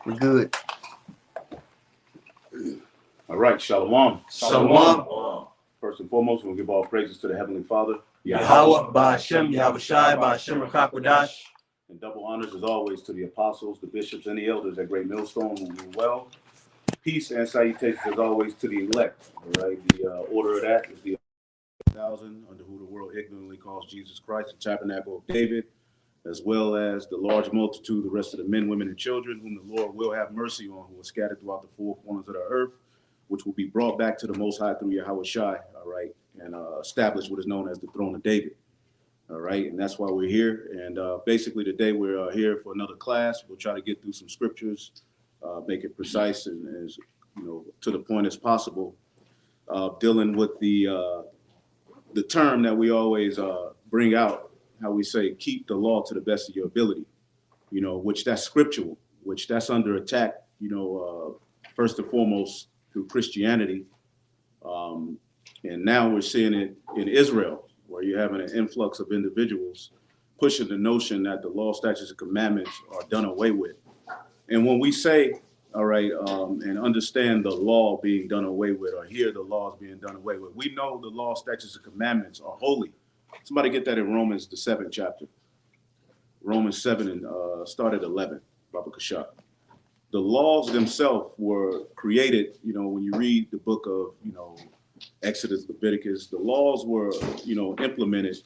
We good. All right, Shalom. Shalom. First and foremost, we'll give all praises to the Heavenly Father. Yahweh, Ba'Hashem, Yahushai, Ba'Hashem, Rakakwadash. And double honors, as always, to the apostles, the bishops, and the elders at Great Millstone who do well. Peace and salutations, as always, to the elect. All right, the order of that is the 1,000, under who the world ignorantly calls Jesus Christ, the tabernacle of David, as well as the large multitude, the rest of the men, women, and children, whom the Lord will have mercy on, who are scattered throughout the four corners of the earth, which will be brought back to the Most High through Yahweh Shai, all right, and establish what is known as the throne of David. All right, and that's why we're here. And basically today we're here for another class. We'll try to get through some scriptures, make it precise and as to the point as possible, dealing with the term that we always bring out, how we say, keep the law to the best of your ability, which that's scriptural, which that's under attack, first and foremost through Christianity. And now we're seeing it in Israel, where you're having an influx of individuals pushing the notion that the law, statutes, and commandments are done away with. And when we say, all right, and understand the law being done away with, or hear the laws being done away with, we know the law, statutes, and commandments are holy. Somebody get that in Romans, the 7th chapter. Romans 7 and start at 11, Baba Kashat. The laws themselves were created, when you read the book of, Exodus, Leviticus, the laws were, implemented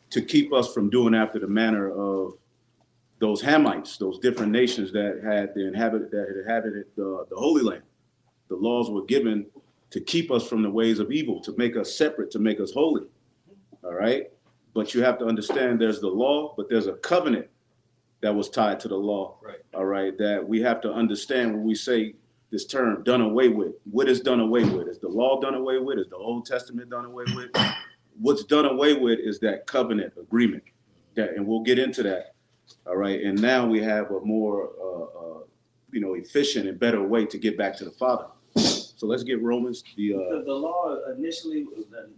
to keep us from doing after the manner of those Hamites, those different nations that had inhabited the Holy Land. The laws were given to keep us from the ways of evil, to make us separate, to make us holy. All right. But you have to understand there's the law, but there's a covenant that was tied to the law. Right. All right. That we have to understand when we say this term done away with. What is done away with? Is the law done away with? Is the Old Testament done away with? What's done away with is that covenant agreement. And we'll get into that. All right. And now we have a more, efficient and better way to get back to the Father. So let's get Romans. Because the law initially,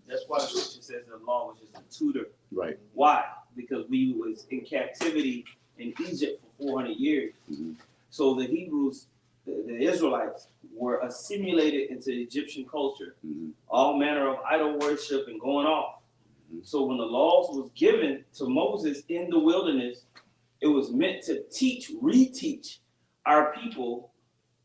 that's why the scripture says the law was just a tutor. Right. Why? Because we was in captivity in Egypt for 400 years. Mm-hmm. So the Hebrews, the Israelites, were assimilated into Egyptian culture, mm-hmm. all manner of idol worship and going off. Mm-hmm. So when the laws was given to Moses in the wilderness, it was meant to reteach our people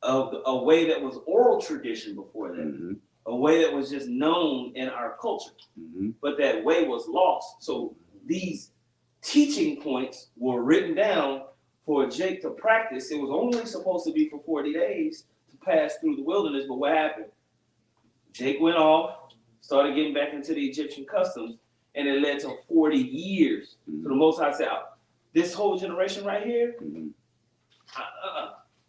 of a way that was oral tradition before that, mm-hmm. a way that was just known in our culture, mm-hmm. but that way was lost. So these teaching points were written down for Jake to practice. It was only supposed to be for 40 days to pass through the wilderness, but what happened? Jake went off, started getting back into the Egyptian customs, and it led to 40 years. Mm-hmm. So the Most High said, this whole generation right here, mm-hmm.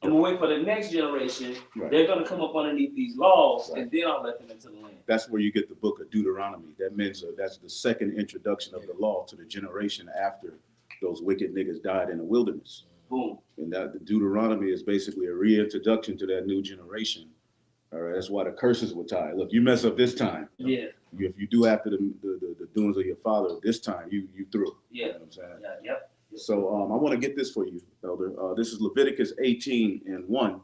I'm gonna wait for the next generation. Right. They're gonna come up underneath these laws, right. and then I'll let them into the land. That's where you get the book of Deuteronomy. That means that's the second introduction of the law to the generation after those wicked niggas died in the wilderness. Boom. And that the Deuteronomy is basically a reintroduction to that new generation. All right, that's why the curses were tied. Look, you mess up this time. Yeah. If you do after the doings of your father this time, you through. Yeah. You know what I'm saying? Yeah. Yep. So I want to get this for you, Elder. This is Leviticus 18:1.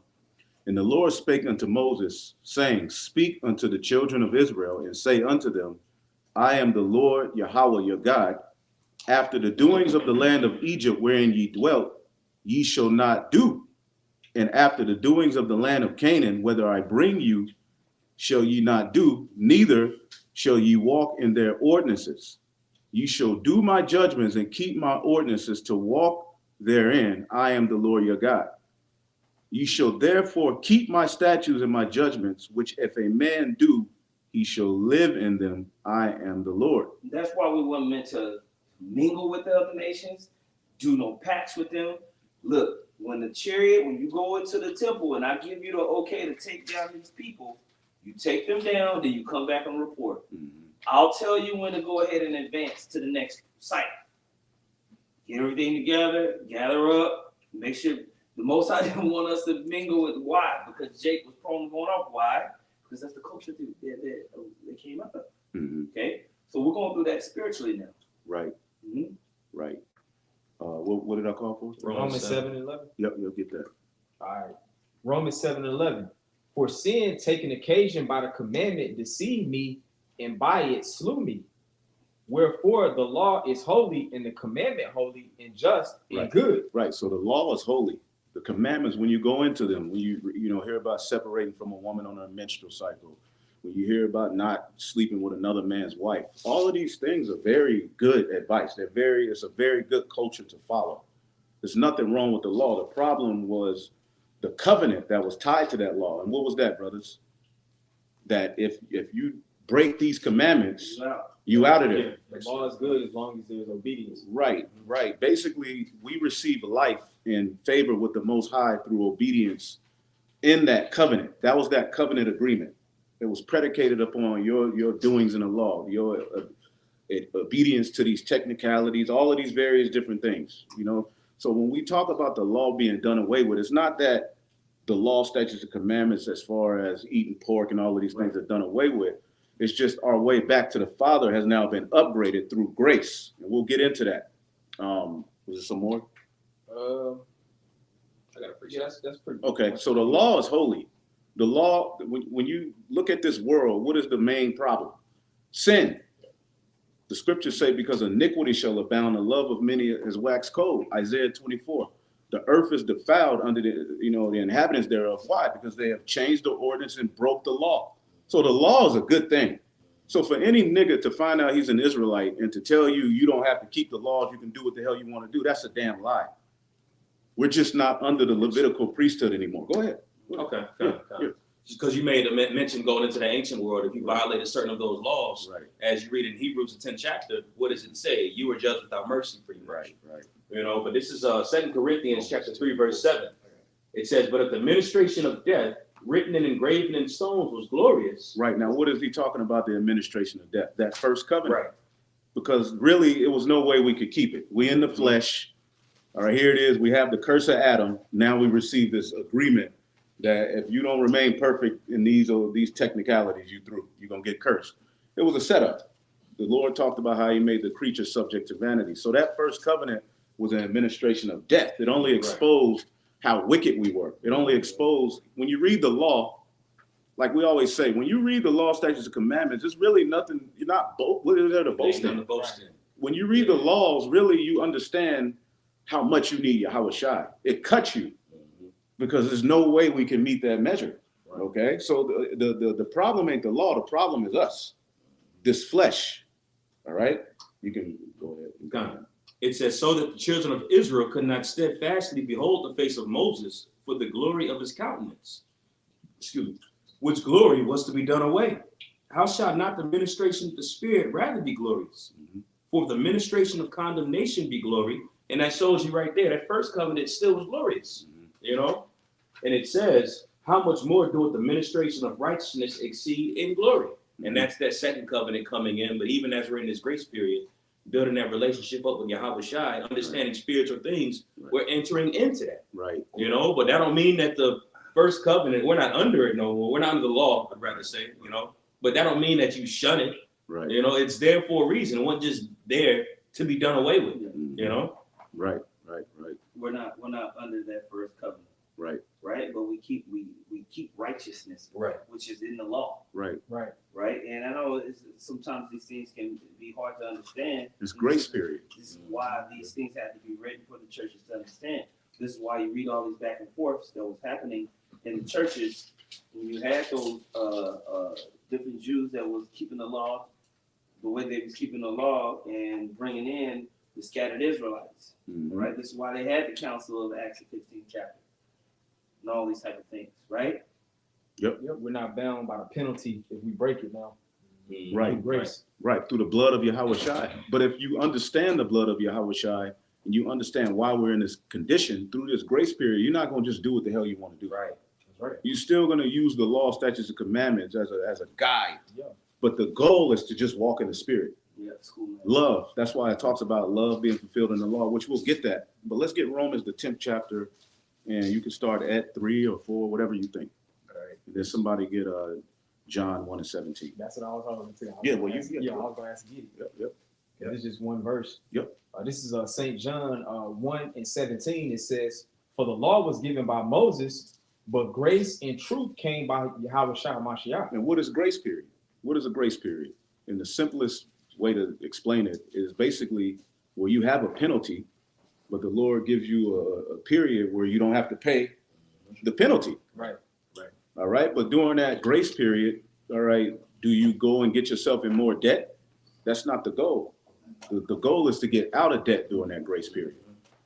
And the Lord spake unto Moses, saying, speak unto the children of Israel, and say unto them, I am the Lord Yahweh your God. After the doings of the land of Egypt wherein ye dwelt, ye shall not do. And after the doings of the land of Canaan, whither I bring you, shall ye not do, neither shall ye walk in their ordinances. Ye shall do my judgments and keep my ordinances to walk therein. I am the Lord your God. Ye shall therefore keep my statutes and my judgments, which if a man do, he shall live in them. I am the Lord. That's why we weren't meant to mingle with the other nations, do no pacts with them. Look, when you go into the temple and I give you the okay to take down these people, you take them down, then you come back and report. Mm-hmm. I'll tell you when to go ahead and advance to the next site. Get everything together, gather up, make sure. The Most High didn't want us to mingle with. Why? Because Jake was prone to going off. Why? Because that's the culture they came up of. Mm-hmm. Okay? So we're going through that spiritually now. Right. Mm-hmm. Right. What did I call for? Romans 7:11. Yep, you'll get that. All right. Romans 7:11. For sin, taking occasion by the commandment, deceived me, and by it slew me. Wherefore the law is holy, and the commandment holy, and just, and good. Right. So the law is holy. The commandments, when you go into them, when you hear about separating from a woman on her menstrual cycle, when you hear about not sleeping with another man's wife, all of these things are very good advice. It's a very good culture to follow. There's nothing wrong with the law. The problem was the covenant that was tied to that law. And what was that, brothers? That if you break these commandments, you out of there. The law is good as long as there's obedience. Right. Basically, we receive life in favor with the Most High through obedience in that covenant. That was that covenant agreement. It was predicated upon your doings in the law, your obedience to these technicalities, all of these various different things, So when we talk about the law being done away with, it's not that the law, statutes, and commandments as far as eating pork and all of these things are done away with. It's just our way back to the Father has now been upgraded through grace. And we'll get into that. Was there some more? I got to that's pretty good. Okay, so the law is holy. The law, when you look at this world, what is the main problem? Sin. The scriptures say, because iniquity shall abound, the love of many is waxed cold. Isaiah 24. The earth is defiled under the inhabitants thereof. Why? Because they have changed the ordinance and broke the law. So the law is a good thing. So for any nigga to find out he's an Israelite and to tell you you don't have to keep the laws, you can do what the hell you want to do, that's a damn lie. We're just not under the Levitical priesthood anymore. Go ahead. Okay. Because you made a mention going into the ancient world, if you violated certain of those laws, Right. as you read in Hebrews, the 10th chapter, what does it say? You were judged without mercy, pretty much. Right. But this is 2 Corinthians chapter 3, verse 7. It says, but if the administration of death, written and engraven in stones, was glorious. Right. Now, what is he talking about, the administration of death? That first covenant. Right. Because really, it was no way we could keep it. We in the flesh. All right, here it is. We have the curse of Adam. Now we receive this agreement that if you don't remain perfect in these technicalities, you're going to get cursed. It was a setup. The Lord talked about how he made the creature subject to vanity. So that first covenant was an administration of death. It only exposed how wicked we were. It only exposed, when you read the law, like we always say, when you read the law, statutes, and commandments, it's really nothing. You're not what is there to boast in? When you read the laws, really you understand how much you need Yahweh Shai. It cuts you because there's no way we can meet that measure. Okay, so the problem ain't the law. The problem is us, this flesh. All right, you can go ahead. It says, so that the children of Israel could not steadfastly behold the face of Moses for the glory of his countenance. Which glory was to be done away. How shall not the ministration of the Spirit rather be glorious? For the ministration of condemnation be glory. And that shows you right there, that first covenant still was glorious, And it says, how much more doeth the ministration of righteousness exceed in glory? And that's that second covenant coming in. But even as we're in this grace period, building that relationship up with Yahweh Shai, understanding spiritual things, we're entering into that. Right. But that don't mean that the first covenant, we're not under it no more. We're not under the law, I'd rather say, But that don't mean that you shun it. Right. It's there for a reason. It wasn't just there to be done away with. Right. We're not under that first covenant. Right. But we keep righteousness. Right. Which is in the law. Right. And I know sometimes these things can be hard to understand. It's grace period. This is why these things have to be written for the churches to understand. This is why you read all these back and forths that was happening in the churches when you had those different Jews that was keeping the law, the way they was keeping the law and bringing in the scattered Israelites. Right. This is why they had the Council of Acts 15 chapter and all these type of things. Right. Yep. We're not bound by the penalty if we break it now. Right. Through the blood of Yahweh Shai. But if you understand the blood of Yahweh Shai and you understand why we're in this condition through this grace period, you're not going to just do what the hell you want to do. Right. That's right. You're still going to use the law, statutes, and commandments as a guide. Yeah. But the goal is to just walk in the spirit. Yeah, it's cool, man. Love. That's why it talks about love being fulfilled in the law, which we'll get that. But let's get Romans, the 10th chapter, and you can start at 3 or 4, whatever you think. All right. There's somebody get John 1:17. That's what I was talking to. I was going to ask you. Yep. This is just one verse. Yep. This is St. John 1:17. It says, for the law was given by Moses, But grace and truth came by Yahweh Shah Mashiach. And what is grace period? What is a grace period? And the simplest way to explain it is basically where you have a penalty, but the Lord gives you a period where you don't have to pay the penalty. Right. All right. But during that grace period, all right, do you go and get yourself in more debt? That's not the goal. The goal is to get out of debt during that grace period.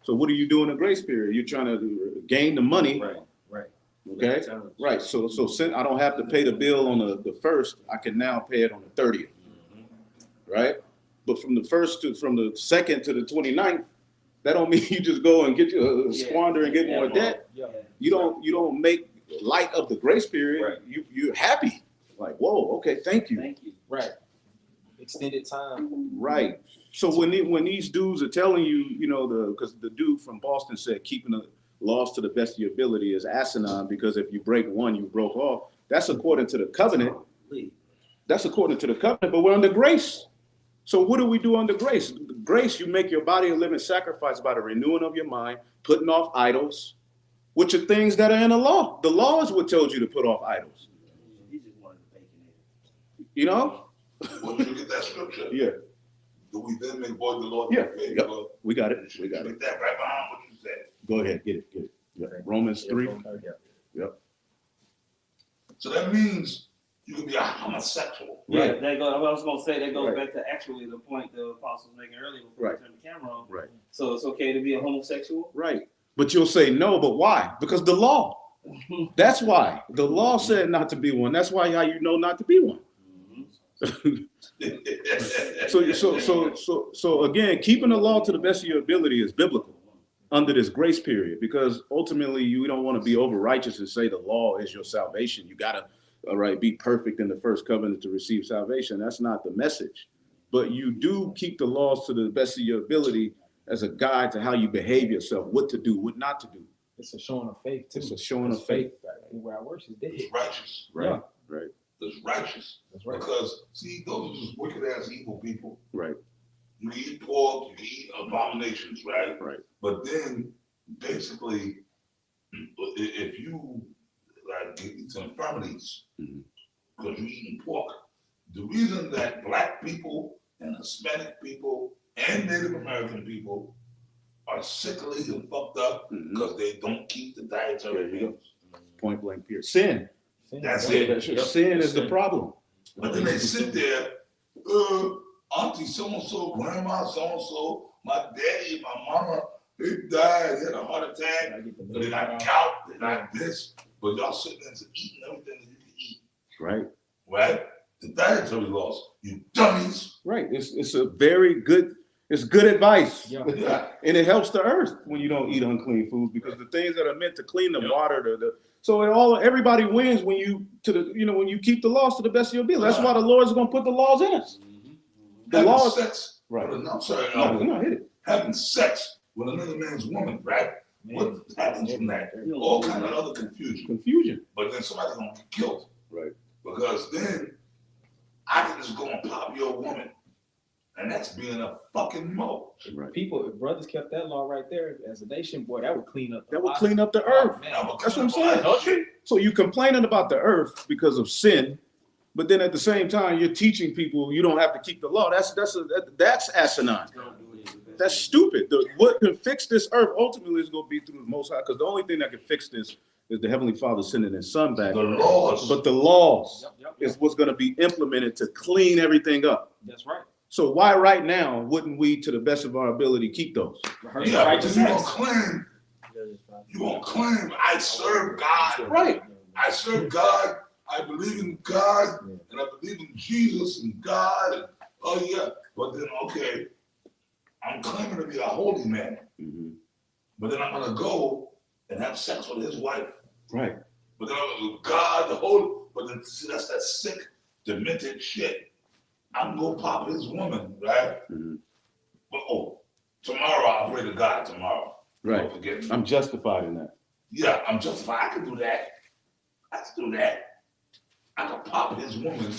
So what are you doing in the grace period? You're trying to gain the money. Right. Okay. Right. So since I don't have to pay the bill on the first, I can now pay it on the 30th. Right. But from the second to the 29th, that don't mean you just go and get squander and get more debt. Yeah. You don't make light of the grace period. Right. You're happy. Like, whoa, okay, thank you. Right. Extended time. Right. So when these dudes are telling you, because the dude from Boston said keeping the laws to the best of your ability is asinine, because if you break one, you broke all. That's according to the covenant. That's according to the covenant, but we're under grace. So what do we do under grace? Grace, you make your body a living sacrifice by the renewing of your mind, putting off idols, which are things that are in the law. The law is what tells you to put off idols. You know? When you get that scripture, Yeah. do we then make void the law? Yeah. Yep. We got it. Get that right behind what you said. Go ahead. Get it. Yeah. Romans 3. Yep. So that means you can be a homosexual. Yeah, Right. I was gonna say that goes Right. back to actually the point the apostle was making earlier before Right. we turned the camera on. Right. So it's okay to be a homosexual? Right. But you'll say no, but why? Because the law. That's why. The law said not to be one. That's why how you know not to be one. So again, keeping the law to the best of your ability is biblical under this grace period, because ultimately you don't want to be over righteous and say the law is your salvation. You gotta, be perfect in the first covenant to receive salvation. That's not the message. But you do keep the laws to the best of your ability as a guide to how you behave yourself, what to do, what not to do. It's a showing of faith too. It's a showing of faith. Where I worship is dead. It's righteous. Right. Yeah. Right. It's righteous. That's right. Because, see, those are just wicked ass evil people. Right. You can eat pork, you can eat abominations, right? Right. But then, basically, if you get these infirmities, because you're eating pork, the reason that black people and Hispanic people and Native American people are sickly and fucked up because they don't keep the dietary meals. Point blank period. Sin. That's it. Sin is the problem. But then they sit there, auntie so-and-so, grandma so-and-so, my daddy, my mama, they died, they had a heart attack, they got gout, they got this, but y'all sitting there eating everything that you can eat. Right. Right? The dietary laws, you dummies. Right. It's a very good, it's good advice. Yeah. Yeah. And it helps the earth when you don't eat unclean foods, because the things that are meant to clean the water, so everybody wins when you when you keep the laws to the best of your ability. That's why the Lord's going to put the laws in us. The Having laws. sex. Right. I'm sorry. No, hit it. Having sex with another man's woman, right? What happens from that? All kind of other confusion. Confusion. But then somebody's gonna get killed. Right. Because then I can just go and pop your woman. And that's being a fucking mo. Right. People, if brothers kept that law right there as a nation, boy, that would clean up. That would clean up the earth. Man. That's what I'm saying. So you complaining about the earth because of sin, but then at the same time you're teaching people you don't have to keep the law. That's asinine. That's stupid. What can fix this earth ultimately is going to be through the Most High, because the only thing that can fix this is the Heavenly Father sending His Son back. The laws. But the laws Yep. is what's going to be implemented to clean everything up. That's right. So why right now wouldn't we, to the best of our ability, keep those? Yeah, but you gonna claim I serve God. Right. I serve God. I believe in God, and I believe in Jesus and God. And, oh yeah, but then okay, I'm claiming to be a holy man, but then I'm gonna go and have sex with his wife. Right. But then I'm God, the holy. But then see, that's that sick, demented shit. I'm gonna pop his woman, right? But tomorrow I'll pray to God tomorrow. Right. Don't forget me. I'm justified in that. Yeah, I'm justified. I can do that. I can pop his woman.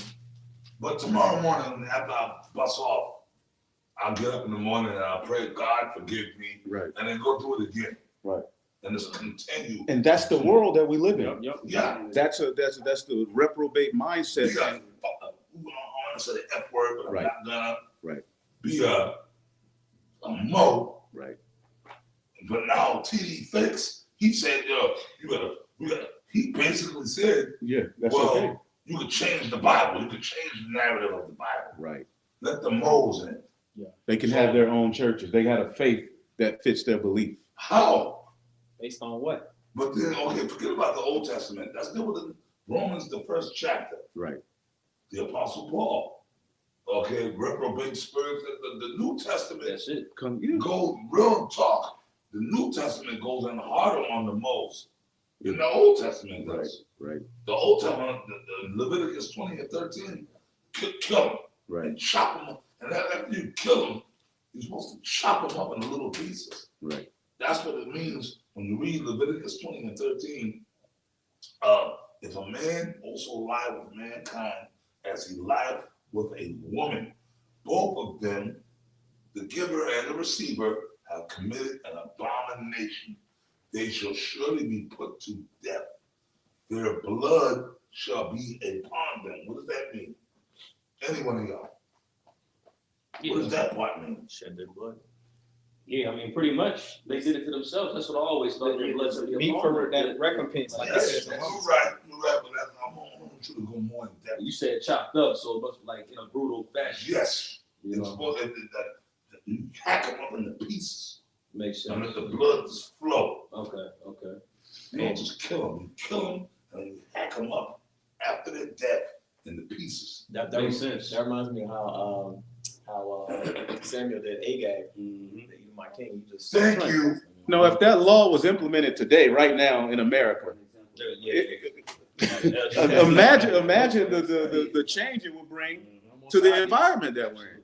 But tomorrow morning, after I bust off, I'll get up in the morning and I'll pray, God, forgive me. Right. And then go do it again. Right. and it's continued. And that's the world that we live in. Yep. Yeah. That's the reprobate mindset. Yeah. I want to say the F word, but I'm Right. not gonna. Right. Be a mo. Right. But now TD Fix, he said, yo, we gotta, he basically said, Yeah, that's well, okay. you could change the Bible, you could change the narrative of the Bible. Right. Let the moles in. Yeah. They can have their own churches. They got a faith that fits their belief. How? Based on what? But then, okay, forget about the Old Testament. Let's deal with the Romans, the first chapter. Right. The Apostle Paul. Okay, reprobate spirits. The New Testament That's it. goes real talk. The New Testament goes in harder on the most than the Old Testament does. Right. The Old Testament, the Leviticus 20 and 13, kill them Right. and chop them up. And after you kill them, you're supposed to chop them up into little pieces. Right. That's what it means when you read Leviticus 20 and 13. If a man also lie with mankind as he lieth with a woman, both of them, the giver and the receiver, have committed an abomination. They shall surely be put to death. Their blood shall be upon them. What does that mean? Any one of y'all? What does that part mean? Shed their blood. Yeah, I mean, pretty much they did it to themselves. That's what I always thought. Their blood should be Meat upon for them. that recompense, like Yes, that. you're right, but I want you to go more in depth. You said chopped up, so it must be like in a brutal fashion. Yes, You it's know, supposed that you hack them up into pieces makes and sense. let the blood just flow. Okay. You don't just kill them. You kill them and you hack them up after their death into pieces. That Makes sense. That reminds me of how Samuel did Agag, Mm-hmm. the Edomite king. He just Thank you. No, if that law was implemented today, right now in America, imagine the change it would bring to the environment that we're in.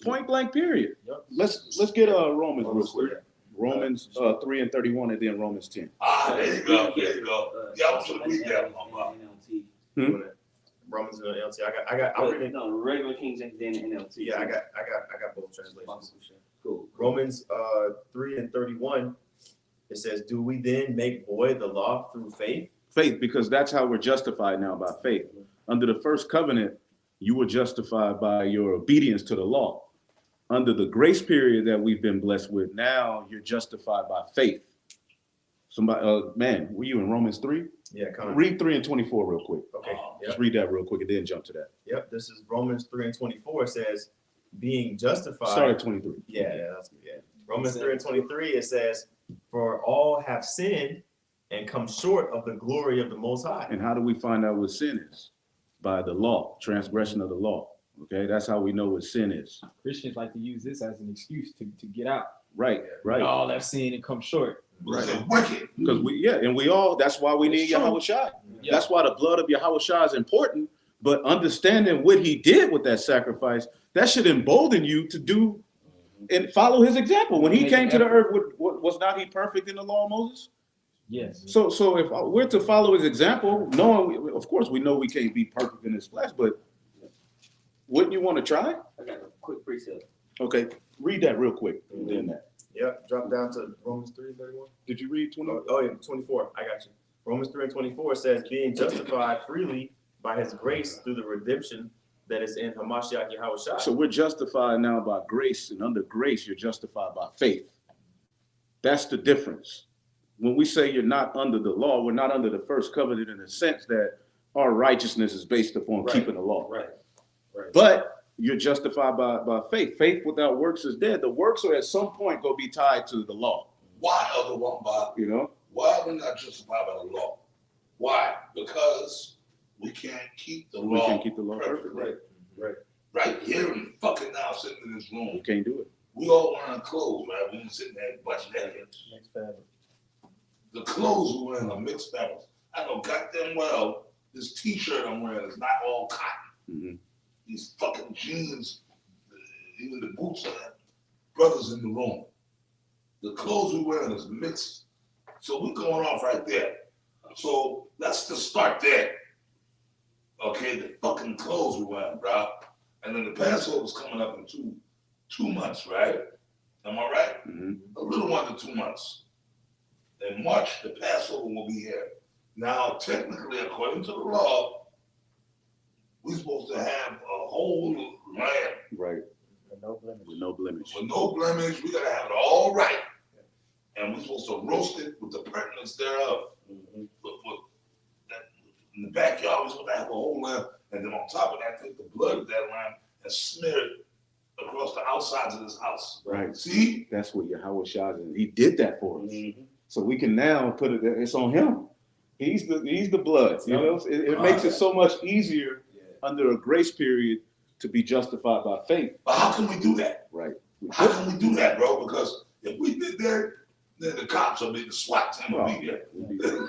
Point blank, period. Yep. Let's get Romans real quick. Romans 3 and 31, and then Romans 10. There you go. There you go. Yeah, I was going to read that one. Hmm? Romans and NLT. I'm reading. No, regular King James then NLT. Yeah, I got both translations. Cool. Romans 3 and 31. It says, "Do we then make void the law through faith?" Faith, because that's how we're justified now, by faith. Under the first covenant, you were justified by your obedience to the law. Under the grace period that we've been blessed with, now you're justified by faith. Somebody, man, were you in Romans 3? Yeah, kind of. Read 3 and 24 real quick. Okay. Just Yep. read that real quick and then jump to that. Yep. This is Romans 3 and 24. It says, "Being justified." Start at 23. Yeah, that's good. Yeah. Romans 3 and 23, it says, "For all have sinned and come short of the glory of the Most High." And how do we find out what sin is? By the law, transgression of the law. Okay, that's how we know what sin is. Christians like to use this as an excuse to get out. Right, We right. all have sinned and come short. Right. It's wicked. Because we all, that's why we need Yahweh Shai. Yeah. That's why the blood of Yahweh Shai is important. But understanding what he did with that sacrifice, that should embolden you to do and follow his example. When he Make came an to the effort. earth, was not he perfect in the law of Moses? Yes. So if we're to follow his example, knowing, of course, we know we can't be perfect in this flesh, but wouldn't you want to try? I got a quick precept. Okay, read that real quick. And then that. Yep. Drop down to Romans 3 and 31. Did you read 20? Oh, yeah, 24. I got you. Romans 3 and 24 says, "Being justified freely by his grace through the redemption that is in Hamashiach Yahweh Shai." So we're justified now by grace, and under grace, you're justified by faith. That's the difference. When we say you're not under the law, we're not under the first covenant in the sense that our righteousness is based upon Right. keeping the law. Right. But you're justified by faith. Faith without works is dead. The works are at some point going to be tied to the law, Why other one, Bob? you know? Why are we not justified by the law? Why? Because we can't keep the We law can't keep the law perfectly. perfect. Right. Right here and fucking now sitting in this We room. can't do it. We all wearing clothes, right? We ain't sitting there butt naked. Next fabric. The clothes we're wearing are mixed fabrics. I know goddamn well this t-shirt I'm wearing is not all cotton. Mhm. These fucking jeans, even the boots are brothers in the room. The clothes we're wearing is mixed. So we're going off right there. So let's just start there. Okay, the fucking clothes we're wearing, bro. And then the Passover's coming up in two months, right? Am I right? Mhm. A little under 2 months. in March, the Passover will be here. Now, technically, according to the law, we're supposed to have a whole lamb Right. And no blemish. With no blemish. with no blemish. We gotta have it all right, and we're supposed to roast it with the pertinence thereof. But that, in the backyard, we're supposed to have a whole lamb, and then on top of that, take the blood of that lamb and smear it across the outsides of this house. Right. See? That's what Yahweh Shah did. He did that for us. Mm-hmm. So we can now put it, it's on him. He's the blood. You know, it makes it so much easier under a grace period to be justified by faith. But how can we do that? Right. How can we do that, bro? Because if we did that, then the cops will be, the SWAT team will be there.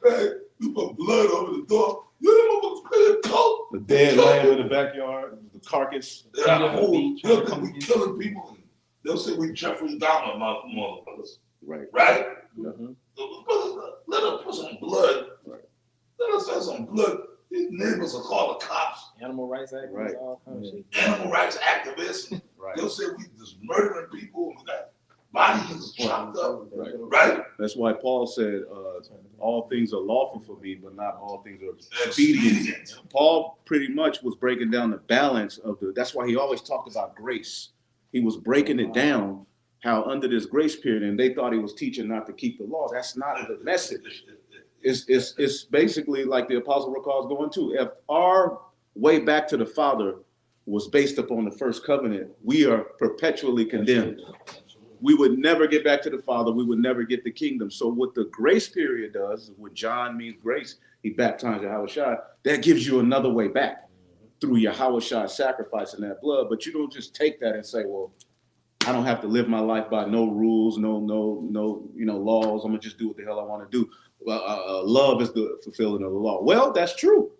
Right? You put blood over the door. You know what's cold? The dead lamb in the backyard, the carcass. Yeah, They'll be trying they'll to think we come killing people. And they'll say we Jeffrey Dahmer motherfuckers. Right. Right? Mhm. Let us put some blood. Right. Let us have some blood. These neighbors will call the cops. Animal rights activists, Right. all kind of shit. Animal rights activists. Right. They'll say we just murdering people. And we got bodies chopped up. Right. Right? That's why Paul said, all things are lawful for me, but not all things are expedient. Expedient. Paul pretty much was breaking down the balance of that's why he always talked about grace. He was breaking it down how under this grace period, and they thought he was teaching not to keep the law. That's not the message. It's basically like the Apostle recalls going to. If our way back to the Father was based upon the first covenant, we are perpetually condemned. We would never get back to the Father. We would never get the kingdom. So what the grace period does, what John means grace, he baptized Yahweh Shai, that gives you another way back through Yahweh Shai's sacrifice in that blood. But you don't just take that and say, well, I don't have to live my life by no rules, no laws. I'm gonna just do what the hell I want to do. Love is the fulfilling of the law. Well, that's true.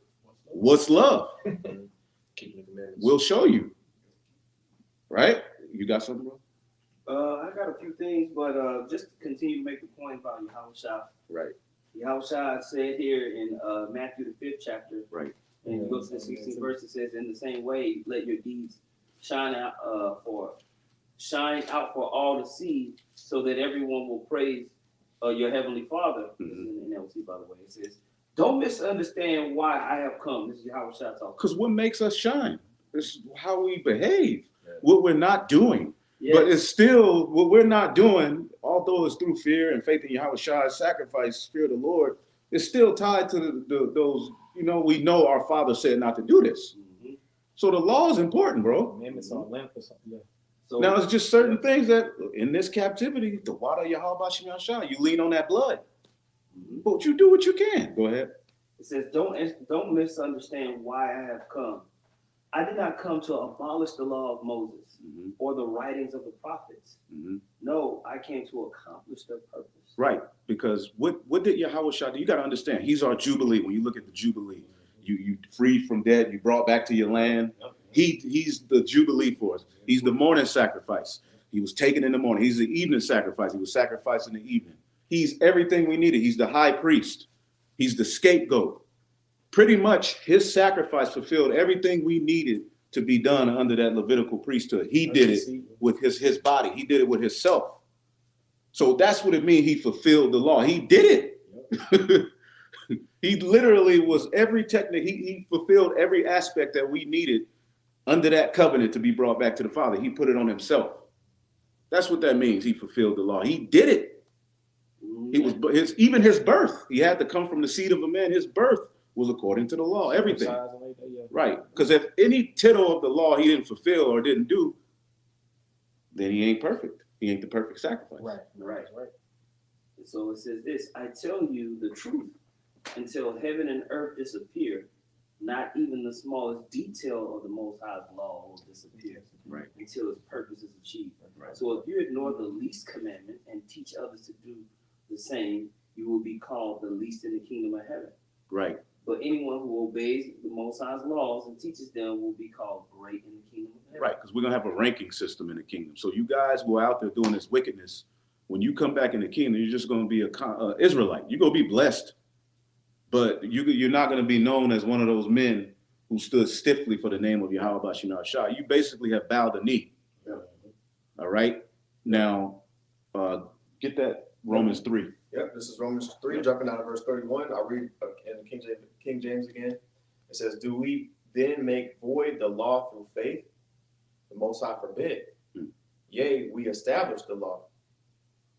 What's love? Keeping the commandments. We'll show you. Right? You got something, bro? I got a few things, but just to continue to make the point about Yahushua. Right. Yahushua said here in Matthew the 5th chapter, Right. and you go to the 16th verse, it says, "In the same way, let your deeds shine out for all to see, so that everyone will praise your heavenly Father." This is in NLT, by the way. It says, "Don't misunderstand why I have come." This is Yahushua talking. Because what makes us shine is how we behave, what we're not doing. Yes. But it's still what we're not doing, although it's through fear and faith in Yahweh Shai's sacrifice, fear of the Lord, it's still tied to those, we know our Father said not to do this. Mm-hmm. So the law is important, bro. Commandments on lamp or something. Yeah. So Now it's just certain things that in this captivity, the water of Yahweh Shai, you lean on that blood. Mhm. But you do what you can. Go ahead. It says, don't misunderstand why I have come. I did not come to abolish the law of Moses or the writings of the prophets. No, I came to accomplish their purpose. Right, because what did Yahweh Shai do? You got to understand, he's our Jubilee. When you look at the Jubilee, you freed from debt, you brought back to your land. He's the Jubilee for us. He's the morning sacrifice. He was taken in the morning. He's the evening sacrifice. He was sacrificed in the evening. He's everything we needed. He's the high priest. He's the scapegoat. Pretty much his sacrifice fulfilled everything we needed to be done under that Levitical priesthood. He did it with his body. He did it with himself. So that's what it means. He fulfilled the law. He did it. He literally was every technique. He fulfilled every aspect that we needed under that covenant to be brought back to the Father. He put it on himself. That's what that means. He fulfilled the law. He did it. He was even his birth. He had to come from the seed of a man. His birth was according to the law. Everything. Right. Because if any tittle of the law he didn't fulfill or didn't do, then he ain't perfect. He ain't the perfect sacrifice. Right. And so it says this, I tell you the truth, until heaven and earth disappear, not even the smallest detail of the Most High's law will disappear. Right. Until its purpose is achieved. Right. So if you ignore the least commandment and teach others to do the same, you will be called the least in the kingdom of heaven. Right. But anyone who obeys the Most High's laws and teaches them will be called great in the kingdom of heaven. Right, because we're going to have a ranking system in the kingdom. So you guys who are out there doing this wickedness, when you come back in the kingdom, you're just going to be an Israelite. You're going to be blessed. But you're not going to be known as one of those men who stood stiffly for the name of Yahweh Bashina Shah. You basically have bowed the knee. Yeah. All right? Now, get that Romans 3. Yep, this is Romans 3, jumping out of verse 31. I'll read in King James again. It says, do we then make void the law through faith? The Most High forbid. Yea, we establish the law.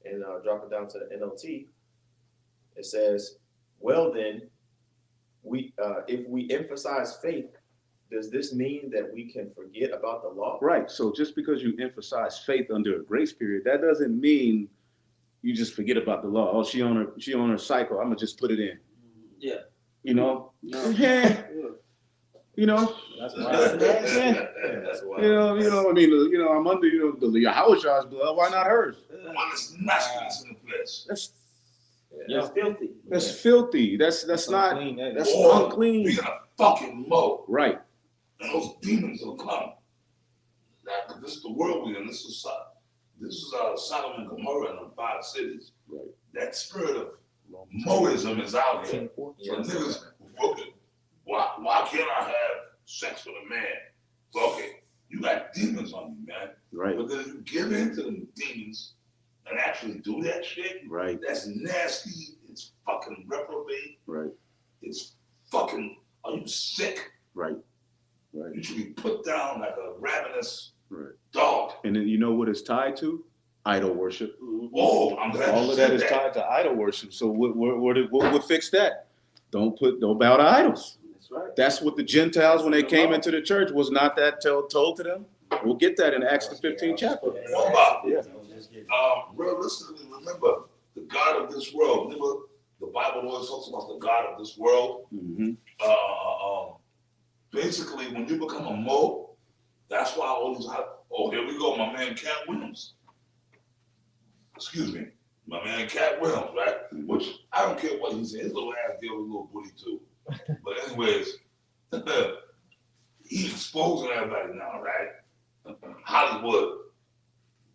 And drop it down to the NLT. It says, well then, if we emphasize faith, does this mean that we can forget about the law? Right. So just because you emphasize faith under a grace period, that doesn't mean you just forget about the law. Oh, she on her cycle. I'm gonna just put it in. Yeah. You know? No. Yeah. You know? That's wild. That's wild. I mean, I'm under, the Yahushua's blood. Why not hers? One is nastiness in the flesh. It's filthy. That's filthy. That's not. Unclean, that is. That's Or unclean. being a fucking mo. Right. And those demons will come. Now, this is the world we're in. This is Sodom and Gomorrah and the 5 cities. Right. That spirit of Moism is out here. So niggas, okay, why can't I have sex with a man? Okay, you got demons on you, man. Right. But then you give in to them demons and actually do that shit. Right. That's nasty. It's fucking reprobate. Right. It's fucking, are you sick? Right. Right. You should be put down like a ravenous Right. dog. And then you know what it's tied to? Idol worship. Oh, I'm glad All you of said that is tied to idol worship. So what would fix that? Don't bow to idols. That's right. That's what the Gentiles, when they came into the church, was not that told to them. We'll get that in Acts the 15th chapter. What about? Yeah. Realistically, remember the God of this world. Remember the Bible always talks about the God of this world. Mm-hmm. Basically, when you become a mo, that's why all these. Oh, here we go, my man Cat Williams. Excuse me, my man Cat Williams, right? Mm-hmm. Which I don't care what he's in. His little ass deal with a little booty too. But anyways, he's exposing everybody now, right? Hollywood.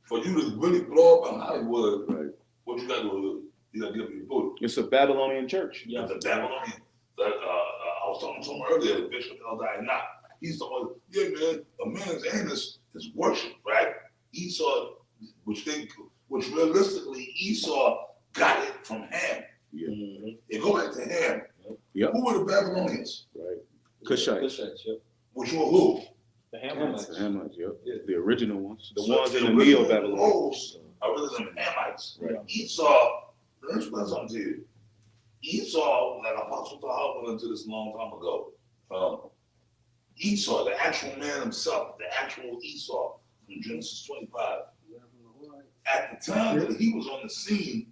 For you to really blow up in Hollywood, Right. what you gotta do? You gotta give me a booty. It's a Babylonian church. Yeah. The Babylonian. I was talking to someone earlier, the Bishop El Diana. He's talking, yeah, man, a man's anus is worship, right? Esau, which realistically Esau got it from Ham. Yeah. They go back to Ham. Yep. Who were the Babylonians? Right. Cushites. Which were who? The Hamites. The Hamites, yep. The original ones. The So ones in the original Neo-Babylon. Moors are really them Hamites. Right. Esau, let me explain something to you. Esau, like Apostle Taha went into this a long time ago. Esau, the actual man himself, the actual Esau from Genesis 25. At the time that he was on the scene,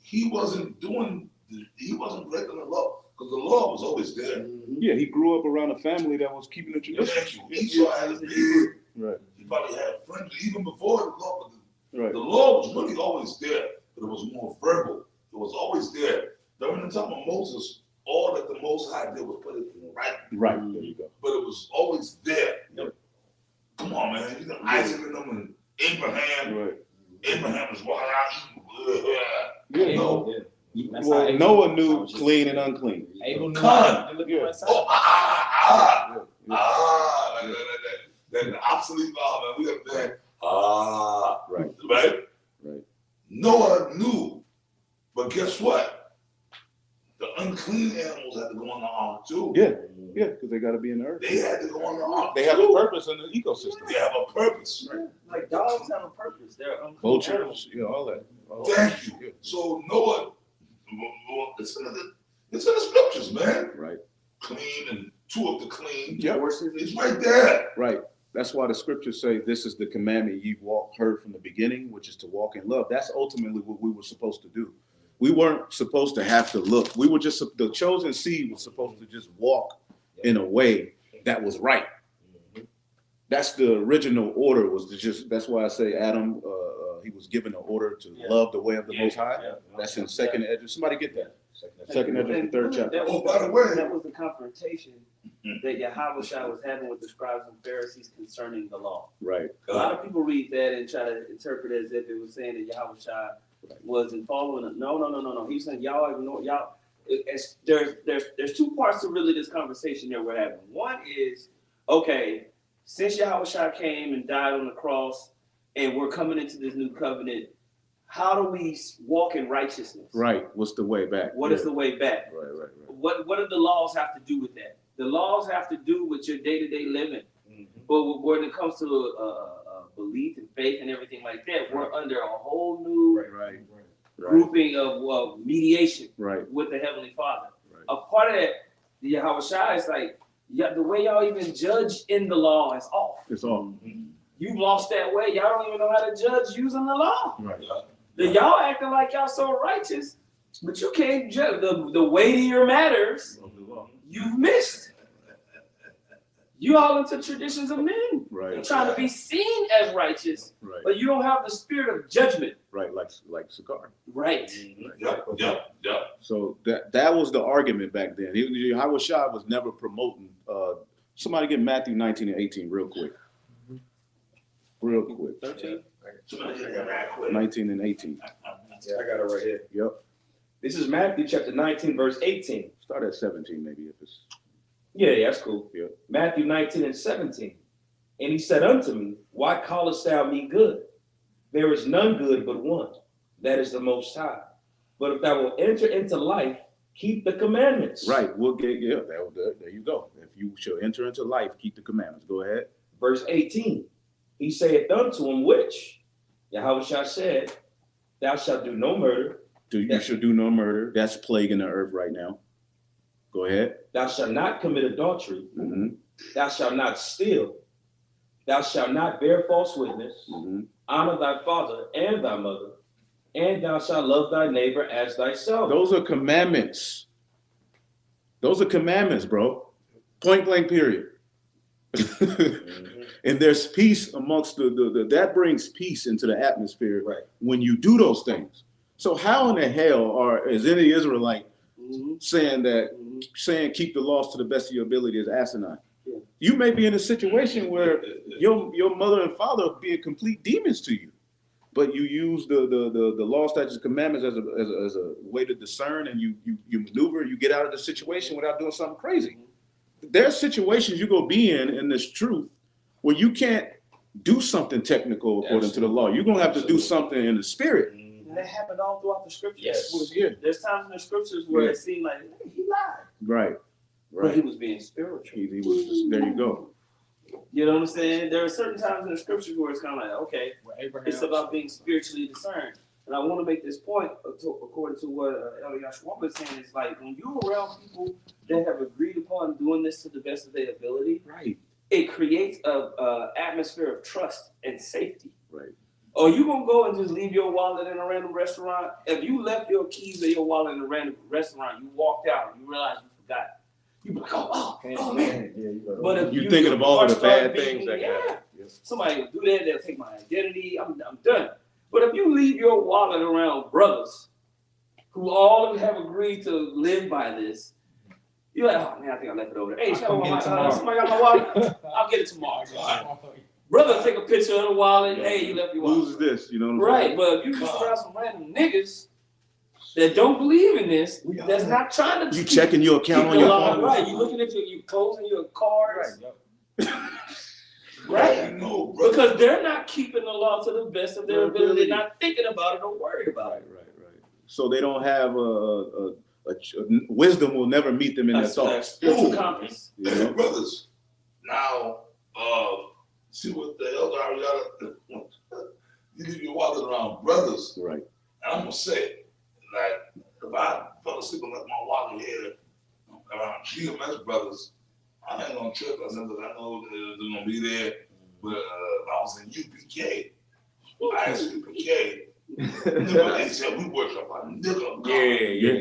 he wasn't breaking the law, because the law was always there. Yeah, he grew up around a family that was keeping the tradition. Esau had a beard. Right. He probably had friends even before the law. Right. The law was really always there, but it was more verbal. It was always there. During the time of Moses, all that the Most High did was put it right. Right. There you go. But it was always there. Yep. Come on, man. You got Isaac and them and Abraham. Right. Abraham is walking out Yeah. eating. No. That's Well, how Abel- Noah knew clean and unclean. Abel knew Con. how to look Yeah. at Oh, that obsolete law, man. We have that. Right. Right? Right. Noah knew. But guess what? The unclean animals had to go on the ark too. Yeah. Yeah, because they got to be in the earth. They had to go on the ark. They have a purpose in the ecosystem. They have a purpose. Right. Like dogs have a purpose. They're unclean animals. Vultures, all that. Thank you. Yeah. So Noah, it's in the scriptures, man. Right. Clean and two of the clean. Yep. It's right there. Right. That's why the scriptures say this is the commandment you've heard from the beginning, which is to walk in love. That's ultimately what we were supposed to do. We weren't supposed to have to look. We were just, the chosen seed was supposed to just walk in a way that was right. That's the original order, was to just, that's why I say Adam, he was given an order to love the way of the Most High. That's in second Ezra. Somebody get that. Second Ezra, the third chapter. Oh, by the way. That was the confrontation that Yahushua was having with the scribes and Pharisees concerning the law. Right. A lot of people read that and try to interpret it as if it was saying that Yahushua wasn't following it. No. He's saying y'all ignore y'all. There's two parts to really this conversation that we're having. One is, okay, since Yahushua came and died on the cross and we're coming into this new covenant, how do we walk in righteousness? Right. What's the way back? What is the way back? Right. What do the laws have to do with that? The laws have to do with your day-to-day living. But when it comes to belief and faith and everything like that, we're under a whole new grouping of mediation with the Heavenly Father. Right. A part of that, the Yahweh Shai is like, the way y'all even judge in the law is off. It's off. You've lost that way. Y'all don't even know how to judge using the law. Right. Y'all acting like y'all so righteous, but you can't judge the weightier matters. You've missed. You all into traditions of men. Right. You're trying to be seen as righteous, but you don't have the spirit of judgment. Right, like Sakar. Right. Yep. So that was the argument back then. Yahweh Shai was never promoting. Somebody get Matthew 19 and 18 real quick. 13. 19 and 18. Yeah, I got it right here. Yep. This is Matthew chapter 19, verse 18. Start at 17 maybe if it's. Yeah, that's cool. Yeah. Matthew 19 and 17. And he said unto me, why callest thou me good? There is none good but one, that is the Most High. But if thou wilt enter into life, keep the commandments. Right. We'll get there you go. If you shall enter into life, keep the commandments. Go ahead. Verse 18. He saith unto him, which Yahweh Shai said, thou shalt do no murder. You shall do no murder. That's plaguing the earth right now. Go ahead. Thou shalt not commit adultery. Thou shalt not steal. Thou shalt not bear false witness. Honor thy father and thy mother. And thou shalt love thy neighbor as thyself. Those are commandments. Those are commandments, bro. Point blank, period. And there's peace amongst that brings peace into the atmosphere when you do those things. So how in the hell is any Israelite saying keep the laws to the best of your ability is asinine? Yeah. You may be in a situation where your mother and father are being complete demons to you, but you use the law, statutes, commandments as a way to discern, and you maneuver, you get out of the situation without doing something crazy. There's situations you go be in this truth where you can't do something technical according to the law. You're gonna have to do something in the spirit. And that happened all throughout the scriptures. Yes. There's times in the scriptures where it seemed like he lied. Right. But he was being spiritual. He was. There you go. You know what I'm saying? There are certain times in the scriptures where it's kind of like, okay, it's about being spiritually discerned. And I want to make this point according to what Elder Yashua was saying. It's like when you're around people that have agreed upon doing this to the best of their ability, it creates a atmosphere of trust and safety. Right. Or you gonna go and just leave your wallet in a random restaurant? If you left your keys or your wallet in a random restaurant, you walked out, you realize you forgot. You be like, oh man. Yeah, but if you're thinking of all of the bad things that happen. Somebody will do that, they'll take my identity, I'm done. But if you leave your wallet around brothers who all have agreed to live by this, you're like, oh man, I think I left it over there. Hey, somebody got my wallet? I'll get it tomorrow. Brother, take a picture of the wallet. Hey, you left your wallet. Who's this? You know what I'm right, saying? but if you just around some random niggas that don't believe in this, that's not trying to. You checking your account on your phone? Right, you looking at you closing your cards. Right. Because they're not keeping the law to the best of their ability. They're not thinking about it or worried about it. Right. So they don't have wisdom will never meet them in their thoughts. Spiritual compass. Hey, brothers, now see what the elder Ariana, you leave your wallet around brothers. Right. And I'm gonna say, like, if I fell asleep and left my wallet here around GMS brothers, I ain't gonna trip because I know they're gonna be there. But if I was in UPK, I asked UPK, they said we worship a nigga. Yeah.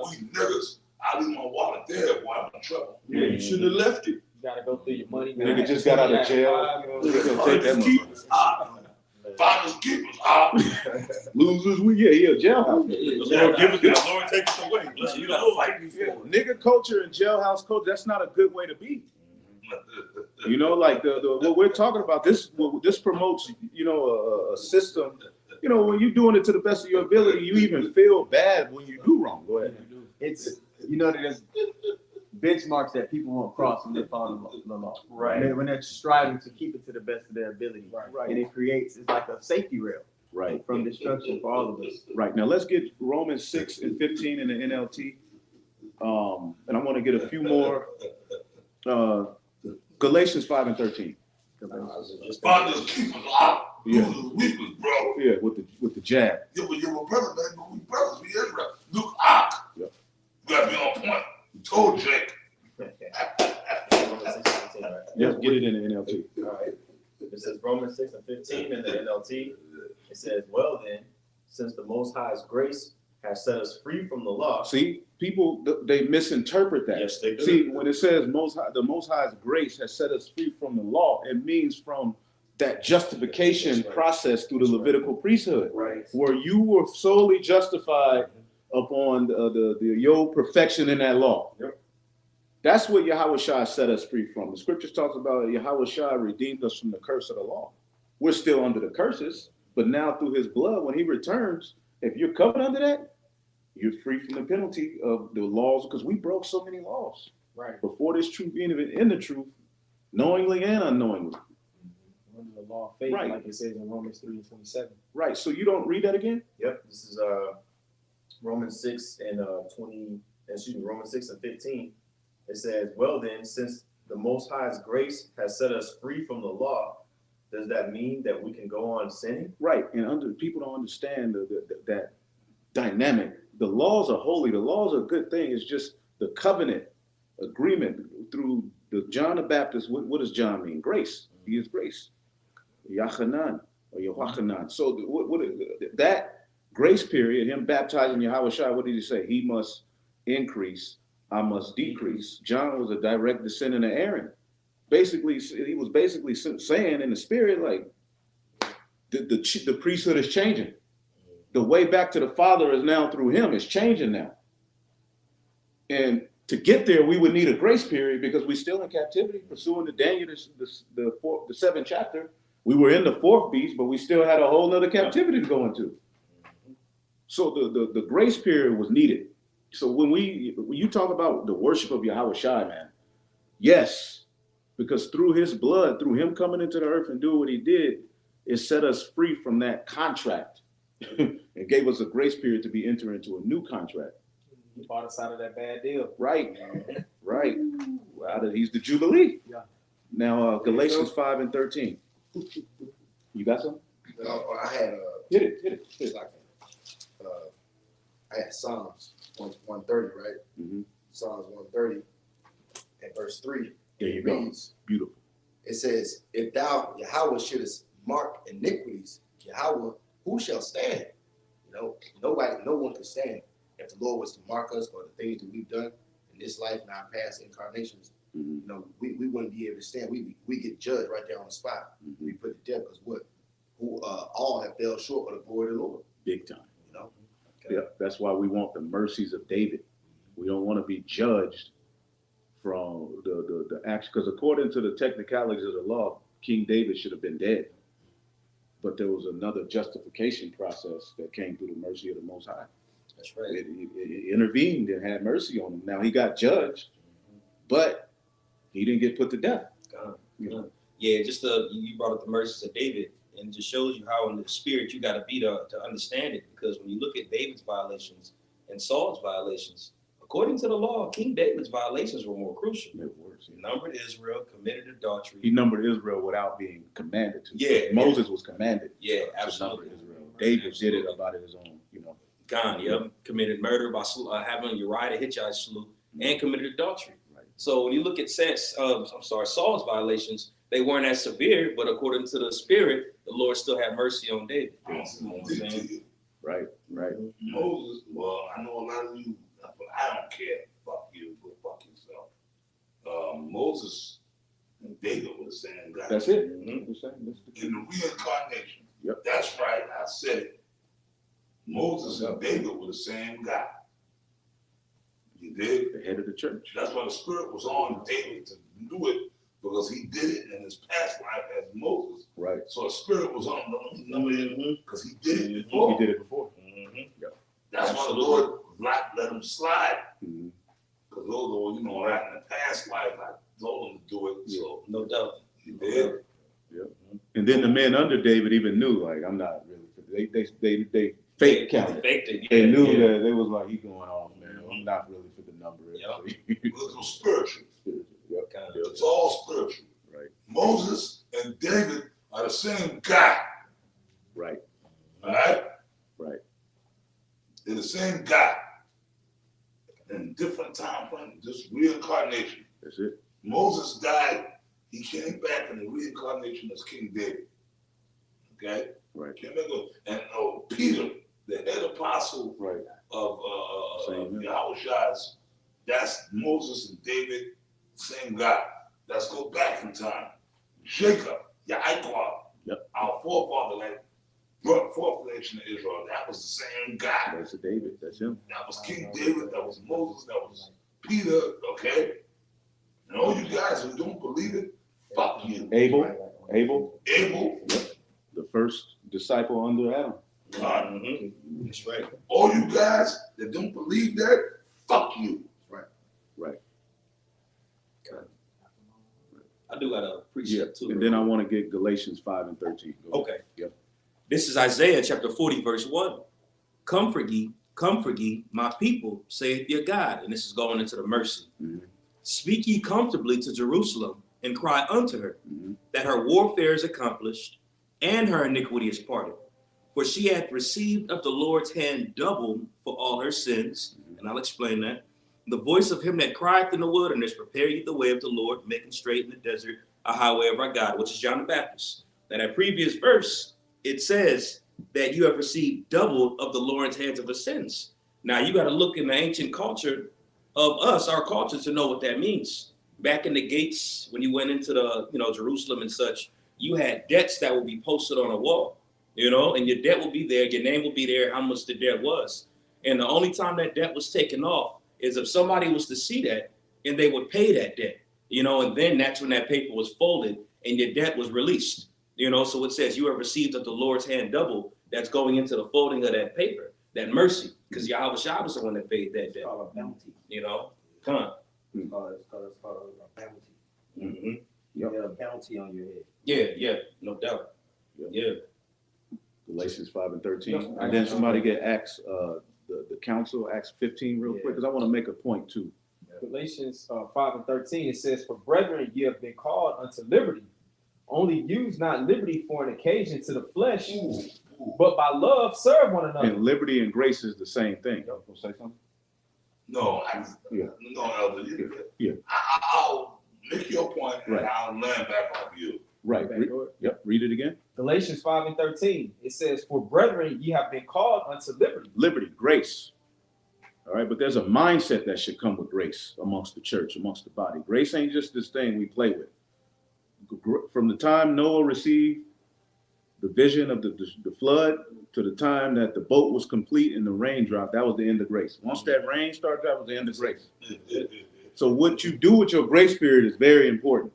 We niggas. I leave my wallet there, boy, I'm in trouble. Yeah, you shouldn't have left it. You gotta go through your money. Nigga just got out of jail. Take that motherfucker. Finders keepers. Losers, jailhouse. Lord take us away. You gotta fight me for it. Nigga culture and jailhouse culture, that's not a good way to be. You know, like what we're talking about, this promotes, a system. You know, when you're doing it to the best of your ability, you even feel bad when you do wrong. Go ahead. It's, there's benchmarks that people won't cross when they follow the law. Right. When they're striving to keep it to the best of their ability. Right. And it creates, it's like a safety rail. Right. from destruction for all of us. Right. Now let's get Romans 6 and 15 in the NLT. And I want to get a few more. Galatians 5 and 13. Fathers, keepers, Yeah. weepers, bro. Yeah, with the jab. Yeah, but you're a brother, man. But we brothers, we Israel. Look, Yep. You gotta be on point. You told Jake. Yeah, get it in the NLT. All right. It says Romans 6 and 15 in the NLT. It says, well then, since the Most High's grace has set us free from the law. See, people, they misinterpret that. Yes, they do. See, when it says the Most High's grace has set us free from the law, it means from that justification process through the Levitical priesthood, Right. where you were solely justified upon your perfection in that law. Yep. That's what Yahweh Shai set us free from. The scriptures talks about Yahweh Shai redeemed us from the curse of the law. We're still under the curses, but now through his blood, when he returns, if you're covered under that, you're free from the penalty of the laws, because we broke so many laws. Right. Before this truth being even in the truth, knowingly and unknowingly. Under the law of faith, Right. like it says in Romans 3 and 27. Right. So you don't read that again? Yep. This is Romans 6 and Romans 6 and 15. It says, well then, since the Most High's grace has set us free from the law, does that mean that we can go on sinning? Right. And people don't understand that dynamic. The laws are holy. The laws are a good thing. It's just the covenant agreement through the John the Baptist. What does John mean? Grace. He is grace. Yachanan or Yohachanan. So that grace period, him baptizing Yahweh Shai, what did he say? He must increase, I must decrease. John was a direct descendant of Aaron. Basically, he was basically saying in the spirit, like, the priesthood is changing. The way back to the Father is now through him. It's changing now. And to get there, we would need a grace period because we're still in captivity, pursuing the Daniel, the seventh chapter. We were in the fourth beast, but we still had a whole nother captivity to go into. So the grace period was needed. So when you talk about the worship of Yahweh Shai, man, yes, because through his blood, through him coming into the earth and doing what he did, it set us free from that contract. It gave us a grace period to be entering into a new contract. He bought us out of that bad deal. Right, right. He's the Jubilee. Yeah. Now, Galatians 5 and 13. You got something? I had Hit it. like I had Psalms 130, right? Mm-hmm. Psalms 130 and verse 3. There you It go. reads, Beautiful. it says, if thou, Yahweh, shouldest mark iniquities, Yahweh, who shall stand? You know, no one can stand. If the Lord was to mark us for the things that we've done in this life and our past incarnations, Mm-hmm. you know, we wouldn't be able to stand. We get judged right there on the spot. Mm-hmm. We put to death because all have fell short of the glory of the Lord. Big time. You know. Yeah, that's why we want the mercies of David. We don't want to be judged from the action, because according to the technicalities of the law, King David should have been dead. But there was another justification process that came through the mercy of the Most High. That's right. It intervened and had mercy on him. Now he got judged, but he didn't get put to death. Yeah, just you brought up the mercies of David, and it just shows you how in the spirit you got to be to understand it. Because when you look at David's violations and Saul's violations, according to the law, King David's violations were more crucial. He numbered Israel, committed adultery. He numbered Israel without being commanded to. Yeah, Moses was commanded. Yeah, to absolutely. number Israel. David did it about his own, Gone, yep. Committed murder by having Uriah the Hittite slew, and committed adultery. Right. So when you look at Saul's violations, they weren't as severe, but according to the spirit, the Lord still had mercy on David. You know what I'm saying? Right. Moses, well, I know a lot of you, but I don't care. Fuck you, go fuck yourself. Moses and David were the same guy. That's it. In the reincarnation. Yep. That's right, I said it. Moses and David were the same guy. You did? The head of the church. That's why the spirit was on David to do it, because he did it in his past life as Moses. Right. So the spirit was on him because he did it before. He did it before. Yep. That's why the Lord let him slide. Mm-hmm. Because those were, right in the past life, I told him to do it. So no doubt. he did. Yep. And then the men under David even knew, like, I'm not really for They fake counted. Faked it. They Yeah, knew yeah. that they was like, he going off, man. I'm not really for the number. It's spiritual. Yep. It's all spiritual. Right. Moses and David are the same guy. Right. All right? Right. They're the same guy. In different time frames, just reincarnation. That's it. Moses died. He came back in the reincarnation as King David. Okay? Right. And Peter, the head apostle Right. of Same. Yahushua's, that's Moses and David, same guy. Let's go back in time. Jacob, Yaakov, Yep. our forefather, that brought forth the nation of Israel. That was the same guy. That's David. That's him. That was King David. That was Moses. That was Peter. Okay? And all you guys who don't believe it, fuck you. Abel. Abel. The first disciple under Adam. Mm-hmm. That's right. All you guys that don't believe that, fuck you. Right. I do got a Yeah. precept too. And then I want to get Galatians 5 and 13. Go ahead. Okay. Yep. This is Isaiah chapter 40, verse 1. Comfort ye, my people, saith your God. And this is going into the mercy. Mhm. Speak ye comfortably to Jerusalem, and cry unto her, Mhm. that her warfare is accomplished, and her iniquity is parted. For she hath received of the Lord's hand double for all her sins. And I'll explain that. The voice of him that crieth in the wilderness, prepare ye the way of the Lord, making straight in the desert a highway of our God, which is John the Baptist. Now that previous verse, it says that you have received double of the Lord's hands of her sins. Now you got to look in the ancient culture of us, our culture, to know what that means. Back in the gates, when you went into the, Jerusalem and such, you had debts that would be posted on a wall, and your debt will be there, your name will be there, how much the debt was. And the only time that debt was taken off is if somebody was to see that and they would pay that debt, and then that's when that paper was folded and your debt was released, so it says you have received of the Lord's hand double. That's going into the folding of that paper, that mercy, because Yahweh Shah was the one that paid that debt. It's called a bounty. Come on. It's called a bounty. Mm-hmm. Yep. You got a bounty on your head. Yeah, no doubt. Yeah. Galatians 5 and 13. Yep. And then somebody get Acts, the council, Acts 15 real quick, because I want to make a point too. Galatians 5 and 13, it says, for brethren, ye have been called unto liberty. Only use not liberty for an occasion to the flesh, but by love serve one another. And liberty and grace is the same thing. You want to say something? No, Elder. Yeah. I'll make your point and Right. I'll land back on you. Right. Yep. Read it again. Galatians 5 and 13, it says, for brethren, ye have been called unto liberty. Liberty, grace. All right, but there's a mindset that should come with grace amongst the church, amongst the body. Grace ain't just this thing we play with. From the time Noah received the vision of the flood to the time that the boat was complete and the rain dropped, that was the end of grace. Once that rain started, that was the end of grace. So what you do with your grace period is very important.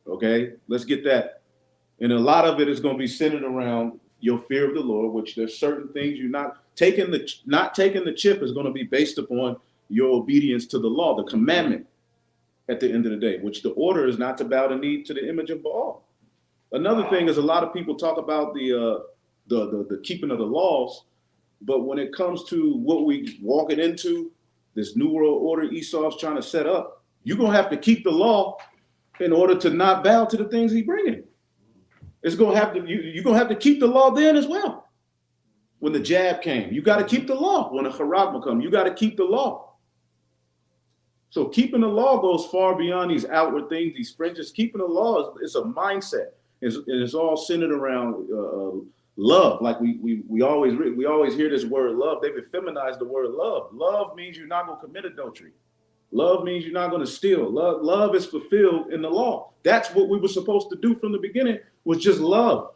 Okay, let's get that. And a lot of it is going to be centered around your fear of the Lord, which there's certain things you're not taking the chip is going to be based upon your obedience to the law, the commandment at the end of the day, which the order is not to bow the knee to the image of Baal. Another thing is a lot of people talk about the keeping of the laws, but when it comes to what we walking into, this new world order Esau's trying to set up, you're going to have to keep the law in order to not bow to the things he's bringing. It's going to have to, you're going to have to keep the law then as well. When the jab came, you got to keep the law. When the charagma come, you got to keep the law. So keeping the law goes far beyond these outward things, these fringes. Keeping the law is a mindset. It's all centered around love. Like we always hear this word love. They've effeminized the word love. Love means you're not going to commit adultery. Love means you're not going to steal. Love is fulfilled in the law. That's what we were supposed to do from the beginning, was just love.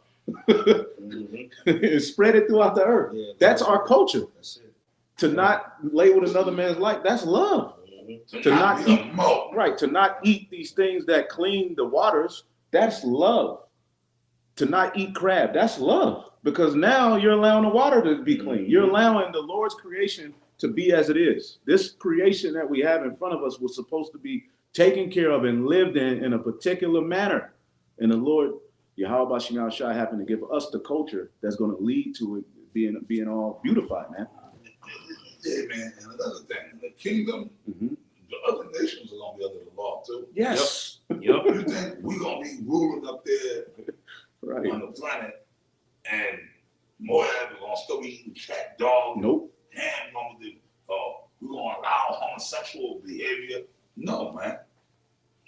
And spread it throughout the earth. Yeah, that's our culture. That's it. To not lay with another man's life, that's love. To not eat, right? To not eat these things that clean the waters, that's love. To not eat crab, that's love. Because now you're allowing the water to be clean. You're allowing the Lord's creation to be as it is. This creation that we have in front of us was supposed to be taken care of and lived in a particular manner. And the Lord Yahweh Shem Yahushua happened to give us the culture that's going to lead to it being all beautified, man. Yeah, man. And another thing, the kingdom, the other nations are gonna be under the law too. Yes. Yep. You think we're gonna be ruling up there Right. on the planet, and Moab is gonna still be eating cat, dog, Nope. ham, we're gonna allow homosexual behavior? No, man.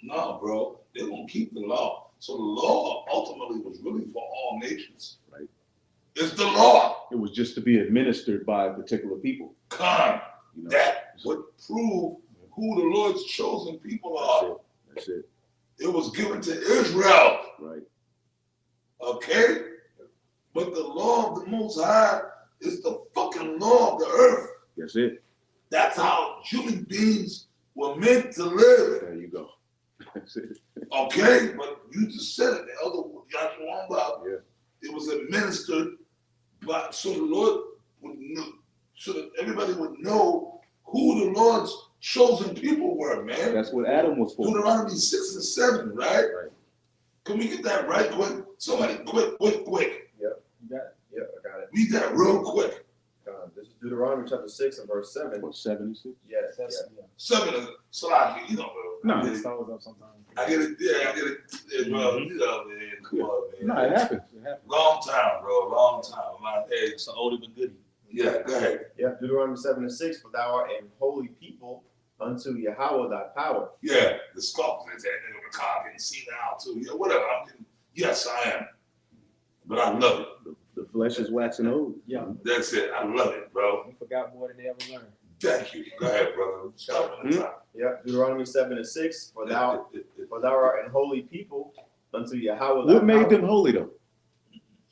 No, bro. They're gonna keep the law. So the law ultimately was really for all nations. Right. It's the law. It was just to be administered by particular people. Come. You know? That would prove who the Lord's chosen people are. That's it. It was given to Israel. Right. Okay? But the law of the Most High is the fucking law of the earth. That's it. That's how human beings were meant to live. There you go. That's it. Okay? But you just said it. The other Yahshua, Yeah. it was administered by, so the Lord would know, so that everybody would know who the Lord's chosen people were, man. That's what Adam was for. Deuteronomy 6 and 7, right? Right. Can we get that right quick? Somebody quick. Yep. You got it. Yep, I got it. Read that real quick. This is Deuteronomy chapter 6 and verse 7. What, 76? Yes, That's, yes. 7 is Salaki, you know, bro. No. I get It it. stars up sometimes. I get it, yeah, bro. You know, man. Come on, man. No, it happens. It happens. Long time, bro. Long time. My age. It's an older but goodie. Yeah, go ahead. Yep, Deuteronomy 7 and 6. For thou art a holy people unto Yahweh thy power. Yeah, the scoffers, that nigga McCall can see now too. Yeah, whatever. I'm getting, yes, I am. But I love it. The flesh is waxing old. Yeah. That's it. I love it, bro. You forgot more than they ever learned. Thank you. Go ahead, brother. Start from the top. Yep, Deuteronomy 7 and 6. For thou art a holy people unto Yahweh thy What made power. them holy though?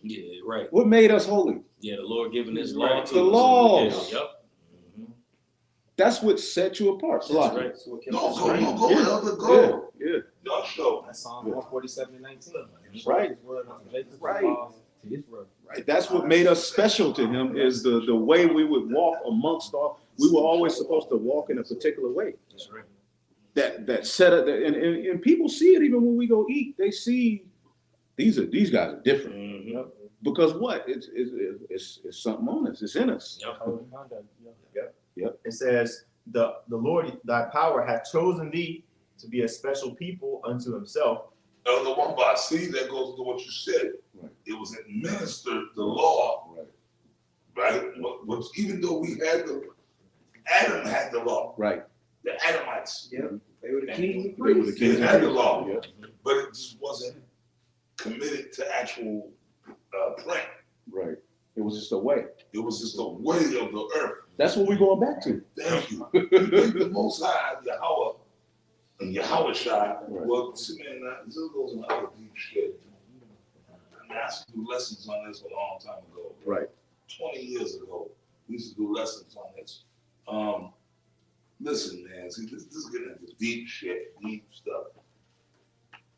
Yeah, right. What made us holy? Yeah, the Lord giving His The law to The us. laws. Yeah, yep. That's what set you apart. That's Salaki. right. That's what kept No, us go, right. no, go, Yeah. Elder, go. Yeah. Y'all show. That's Psalm 147 and 19. Right. His word unto Jacob, Right. his laws to Israel. Right. That's what made us special to him is the way we would walk amongst all. We were always supposed to walk in a particular way. That's right. That set up, and people see it even when we go eat. They see these guys are different Mm-hmm. because what? It's something on us. It's in us. Yep. Code of conduct. It says, the Lord thy power hath chosen thee to be a special people unto himself. Elder Wamba, see, that goes to what you said. Right. It was administered, the law, right? But even though we had Adam had the law, Right. the Adamites. Yep. They were the kings and They were the priests. kings They and had the priests. law, Yeah. but it just wasn't committed to actual print. Right. It was just a way. It was just the way of the earth. That's what we're going back to. Thank you. You think the Most High, Yahweh, and Yahweh Shai, well, see, man, this goes into other deep shit. I mean, I used to do lessons on this a long time ago. Right. 20 years ago, we used to do lessons on this. Listen, man, see, this is getting into deep shit, deep stuff.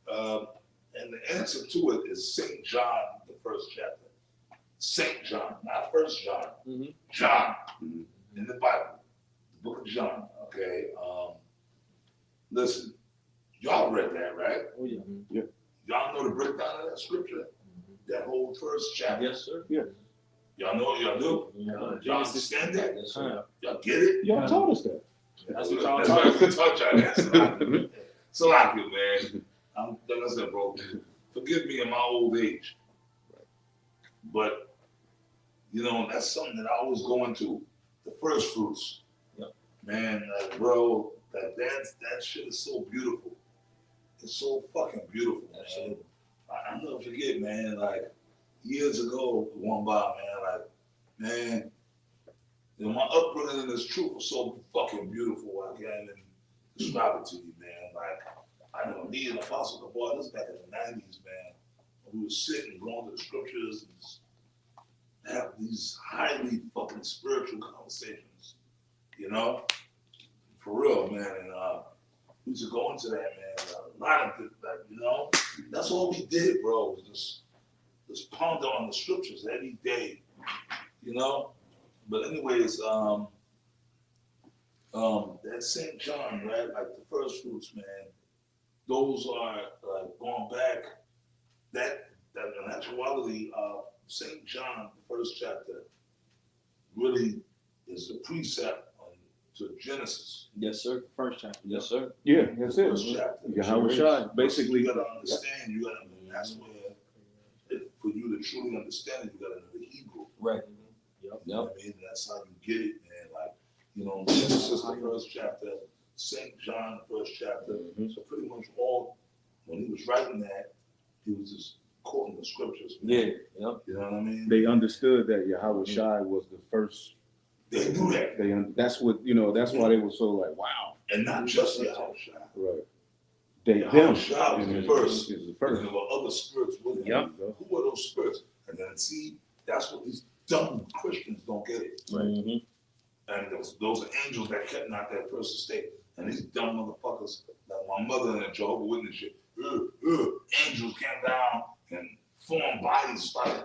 And the answer to it is St. John, the first chapter. St. John, not First John. Mhm. John, in the Bible, the book of John, okay? Listen, y'all read that, right? Oh, yeah. Y'all know the breakdown of that scripture? That whole first chapter? Yes, sir. Y'all know what y'all do? Yeah. Y'all understand that? Yes, sir. Y'all get it? Y'all taught us that. That's what y'all That's talking why we taught y'all that. Salaki, man. I'm like I said, bro. Forgive me in my old age. But, you know, that's something that I always go into. The first fruits. Yep. Man, like, bro, that shit is so beautiful. It's so fucking beautiful, man. Absolutely. I'll never forget, man, like, years ago, one by, man, you know, my upbringing in this truth was so fucking beautiful. I can't even describe it to you, man. Like, I know me and Apostle Kabbalah, this back in the 90s, man. We would sit and go into the scriptures and have these highly fucking spiritual conversations, you know? For real, man. And we used to go into that, man. A lot of it, like, you know? That's all we did, bro, was just ponder on the scriptures every day, you know? But anyways, that St. John, right? Like the first fruits, man. Those are like going back. that in actuality, St. John, first chapter, really is a precept to Genesis. Yes, sir. First chapter. Yes, sir. Yeah, that's it. First chapter. Yahweh Shai, basically. You gotta understand, that's where, for you to truly understand it, you gotta know the Hebrew. Right. You know what I mean? That's how you get it, man. Like, Genesis, the first chapter, St. John, the first chapter. So pretty much when he was writing that, he was just quoting the scriptures. Man. Yeah. Yep. You know what I mean? They understood that Yahweh Shai was the first. They knew that. That's what, that's why they were so like, wow. And not just Yahweh Shai. Right. They, Yahweh them. Shai was the first. Is the first. And there were other spirits with him. Yep. Who were those spirits? And then see, that's what these dumb Christians don't get it. Right. And those are angels that kept not that first estate. And these dumb motherfuckers, like my mother and the Jehovah's Witness shit, angels came down and formed bodies, started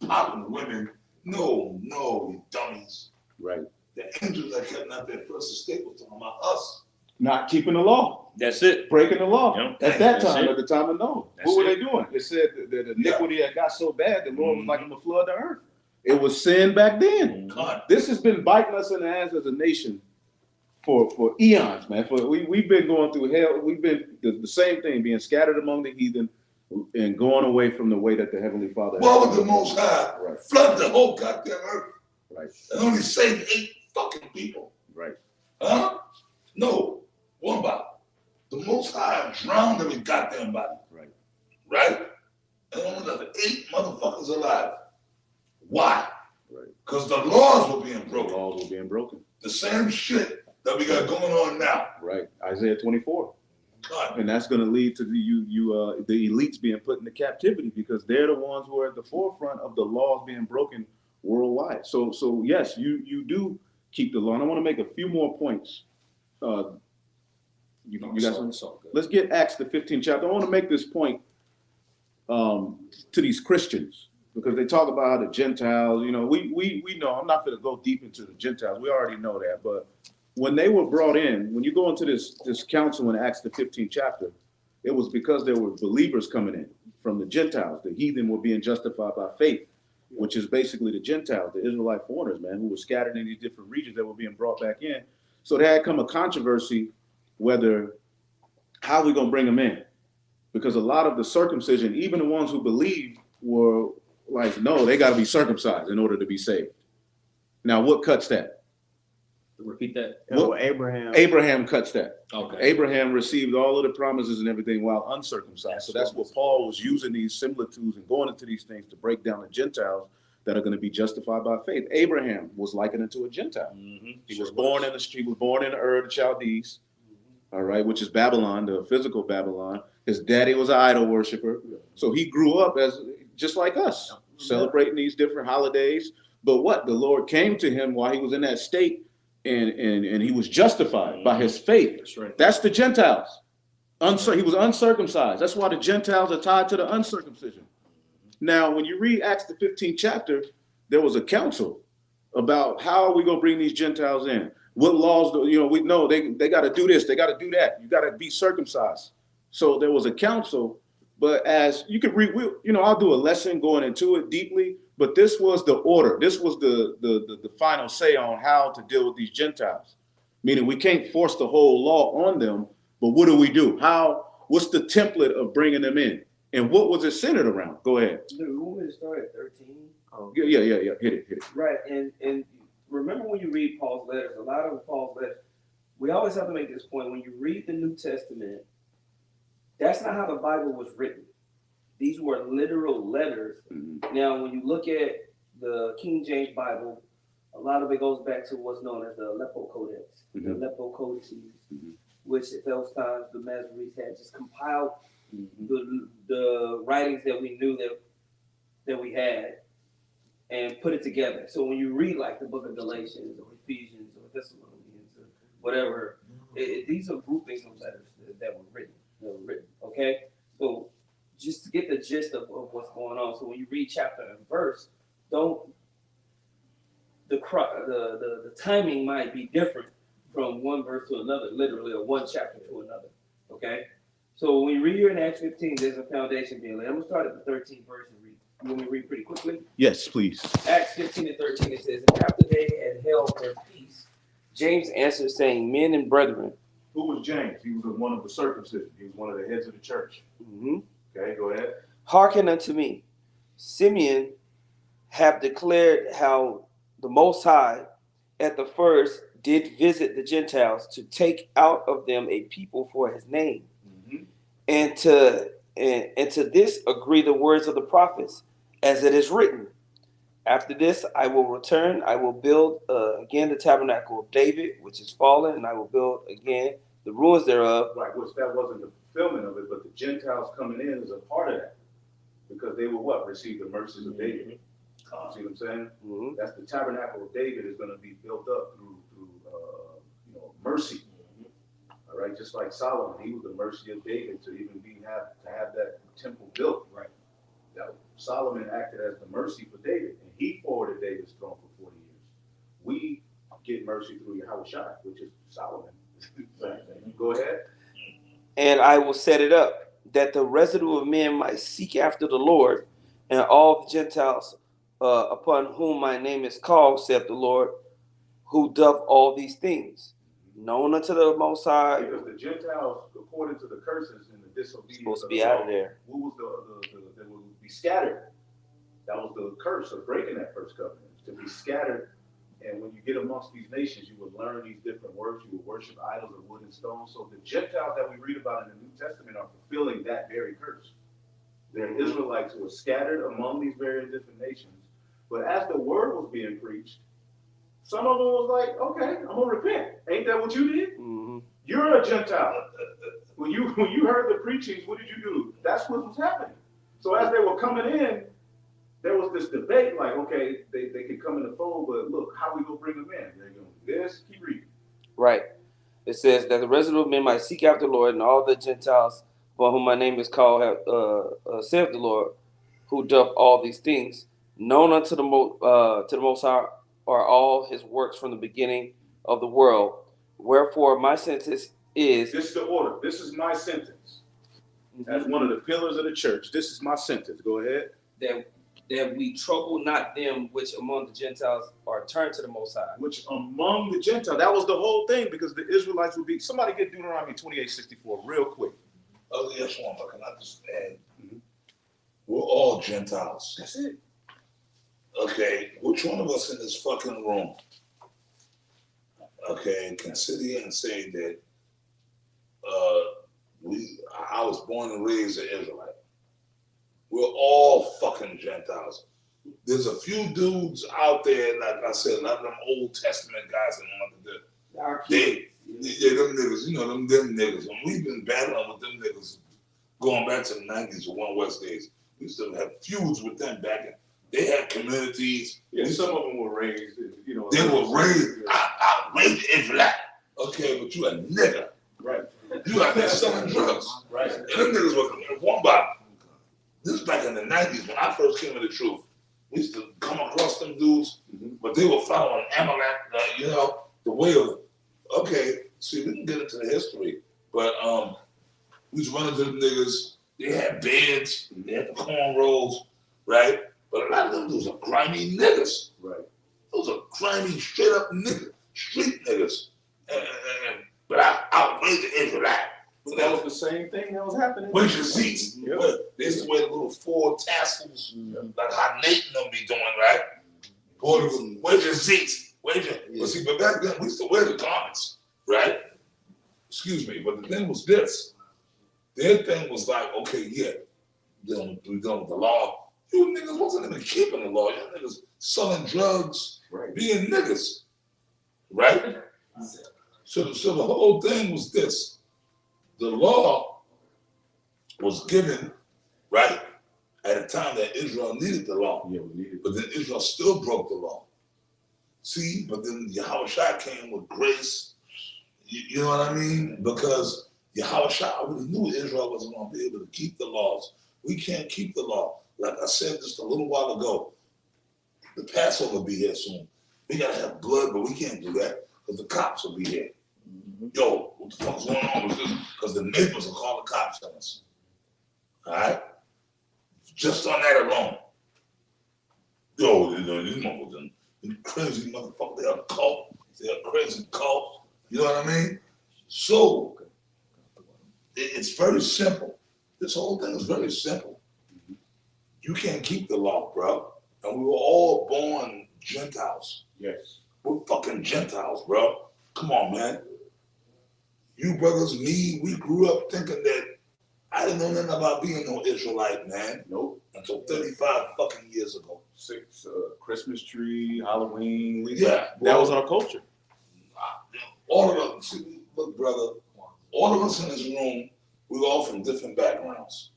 popping women. No, you dummies. Right. The angels that kept not that first estate was talking about us. Not keeping the law. That's it. Breaking the law. Yep. At that That's time, it. at the time of Noah. That's What were it. they doing? It said that the iniquity had got so bad, the Lord was like, I'm going to flood the earth. It was sin back then. God. This has been biting us in the ass as a nation for eons, man. We've been going through hell. We've been the same thing, being scattered among the heathen and going away from the way that the Heavenly Father Why would the Most High Right. flood the whole goddamn earth Right. and only save 8 fucking people? Right. Huh? No. What about? The Most High drowned every goddamn body. Right. Right? And only left 8 motherfuckers alive. Why? Right. Because the laws were being The broken. laws were being broken. The same shit that we got going on now. Right. Isaiah 24. God. And that's going to lead to the elites being put into captivity because they're the ones who are at the forefront of the laws being broken worldwide. So yes, you do keep the law. And I want to make a few more points. You got something? Let's get Acts the 15th chapter. I want to make this point to these Christians because they talk about the Gentiles. We know. I'm not going to go deep into the Gentiles. We already know that, but when they were brought in, when you go into this council in Acts the 15th chapter, it was because there were believers coming in from the Gentiles. The heathen were being justified by faith, which is basically the Gentiles, the Israelite foreigners, man, who were scattered in these different regions that were being brought back in. So there had come a controversy how are we going to bring them in? Because a lot of the circumcision, even the ones who believed were like, no, they got to be circumcised in order to be saved. Now, what cuts that? Repeat that. Abraham cuts that. Okay. Abraham received all of the promises and everything while uncircumcised. So that's what Paul was using these similitudes and going into these things to break down the Gentiles that are going to be justified by faith. Abraham was likened unto a Gentile. He was born in Ur of the Chaldees, all right, which is Babylon, the physical Babylon. His daddy was an idol worshiper. So he grew up as just like us, celebrating these different holidays. But what? The Lord came to him while he was in that state. And he was justified by his faith. That's right. That's the Gentiles. He was uncircumcised. That's why the Gentiles are tied to the uncircumcision. Now, when you read Acts the 15th chapter, there was a council about how are we going to bring these Gentiles in? What laws we know they got to do this, they got to do that. You got to be circumcised. So there was a council, but as you can read, I'll do a lesson going into it deeply. But this was the order. This was the final say on how to deal with these Gentiles. Meaning we can't force the whole law on them, but what do we do? What's the template of bringing them in? And what was it centered around? Go ahead. Dude, who would it start at 13? Yeah. Hit it. Right, and remember when you read Paul's letters, a lot of Paul's letters, we always have to make this point. When you read the New Testament, that's not how the Bible was written. These were literal letters. Now, when you look at the King James Bible, a lot of it goes back to what's known as the Aleppo Codex, the Aleppo Codices, which at those times the Masoretes had just compiled the writings that we knew that we had and put it together. So when you read like the book of Galatians or Ephesians or Thessalonians or whatever, these are groupings of letters that were written. Okay? So just to get the gist of what's going on. So when you read chapter and verse, the timing might be different from one verse to another, literally, or one chapter to another. Okay? So when we read here in Acts 15, there's a foundation being laid. I'm gonna start at the 13th verse and read. You want me to read pretty quickly? Yes, please. Acts 15 and 13, it says, and after they had held their peace, James answered, saying, men and brethren. Who was James? He was one of the circumcision. He was one of the heads of the church. Okay, go ahead. Hearken unto me. Simeon have declared how the Most High at the first did visit the Gentiles to take out of them a people for his name. And to this agree the words of the prophets, as it is written. After this I will return, I will build again the tabernacle of David, which is fallen, and I will build again the ruins thereof. Right, which that wasn't the fulfillment of it, but the Gentiles coming in is a part of that. Because they will what? Receive the mercies of David. See what I'm saying? That's the tabernacle of David is going to be built up through mercy. All right, just like Solomon, he was the mercy of David to even have that temple built. Right. That Solomon acted as the mercy for David, and he forwarded David's throne for 40 years. We get mercy through Yahushua, which is Solomon. Go ahead. And I will set it up, that the residue of men might seek after the Lord, and all the Gentiles upon whom my name is called, saith the Lord, who doth all these things, known unto the Most High. Because the Gentiles, according to the curses and the disobedience, supposed to be out of there. Who was they will be scattered. That was the curse of breaking that first covenant, to be scattered. And when you get amongst these nations, you will learn these different words. You will worship idols of wood and stone. So the Gentiles that we read about in the New Testament are fulfilling that very curse. They're Israelites who were scattered among these various different nations. But as the word was being preached, some of them was like, okay, I'm gonna repent. Ain't that what you did? You're a Gentile. When you heard the preachings, what did you do? That's what was happening. So as they were coming in, there was this debate, like, okay, they could come in the fold, but look, how we gonna bring them in? They're gonna do this. Keep reading. Right. It says that the residue of men might seek after the Lord, and all the Gentiles for whom my name is called, saith the Lord, who doth all these things, known unto the Most High are all his works from the beginning of the world. Wherefore my sentence is. This is the order. This is my sentence. As one of the pillars of the church, this is my sentence. Go ahead. That we trouble not them which among the Gentiles are turned to the Most High. Which among the Gentiles, that was the whole thing, because the Israelites would be. Somebody get Deuteronomy 28:64 real quick. Oh, yes, one, but can I just add? We're all Gentiles. That's it. Okay, which one of us in this fucking room, okay, can sit here and say that I was born and raised an Israelite? We're all fucking Gentiles. There's a few dudes out there, like I said, a lot of them Old Testament guys and all of that. Them niggas, you know, them niggas. And we've been battling with them niggas going back to the 90s or One West days. We used to have feuds with them back in. They had communities. Yeah, some of them were raised, you know. They were raised. I raised Israelite. Okay, but you a nigga. Right. You out there selling drugs. Right. And them niggas were one by. This is back in the 90s when I first came to the truth. We used to come across them dudes, but they were following Amalek, you know, the way of. Okay, see, we can get into the history, but we was running to them niggas. They had beds, they had the cornrows, right? But a lot of them was grimy niggas. Right. Those are grimy, straight up niggas, street niggas. But I outweighed the Israelite. But that was the same thing that was happening. Where's your seats? Yep. They used to wear the little 4 tassels, like how Nathan them be doing, right? Where's your seats? Where's your? But see, but back then we used to wear the garments, right? Excuse me, but the thing was this. Their thing was like, okay, yeah, we're done with the law. You niggas wasn't even keeping the law. You niggas selling drugs, right, being niggas, right? So the whole thing was this. The law was given, right, at a time that Israel needed the law. Yeah, we needed. But then Israel still broke the law. See, but then Yahushua came with grace. You know what I mean? Because Yahushua already knew Israel wasn't going to be able to keep the laws. We can't keep the law. Like I said just a little while ago, the Passover will be here soon. We got to have blood, but we can't do that because the cops will be here. Yo, what the fuck's going on with this? Because the neighbors will call the cops on us. All right? Just on that alone. Yo, you know, these motherfuckers, these crazy motherfuckers, they're a cult. They're a crazy cult. You know what I mean? So, it's very simple. This whole thing is very simple. You can't keep the law, bro. And we were all born Gentiles. Yes. We're fucking Gentiles, bro. Come on, man. You brothers, me, we grew up thinking that I didn't know nothing about being no Israelite, man. Nope. Until 35 fucking years ago. Christmas tree, Halloween. Yeah, That was our culture. All of us, look, brother, all of us in this room, we're all from different backgrounds.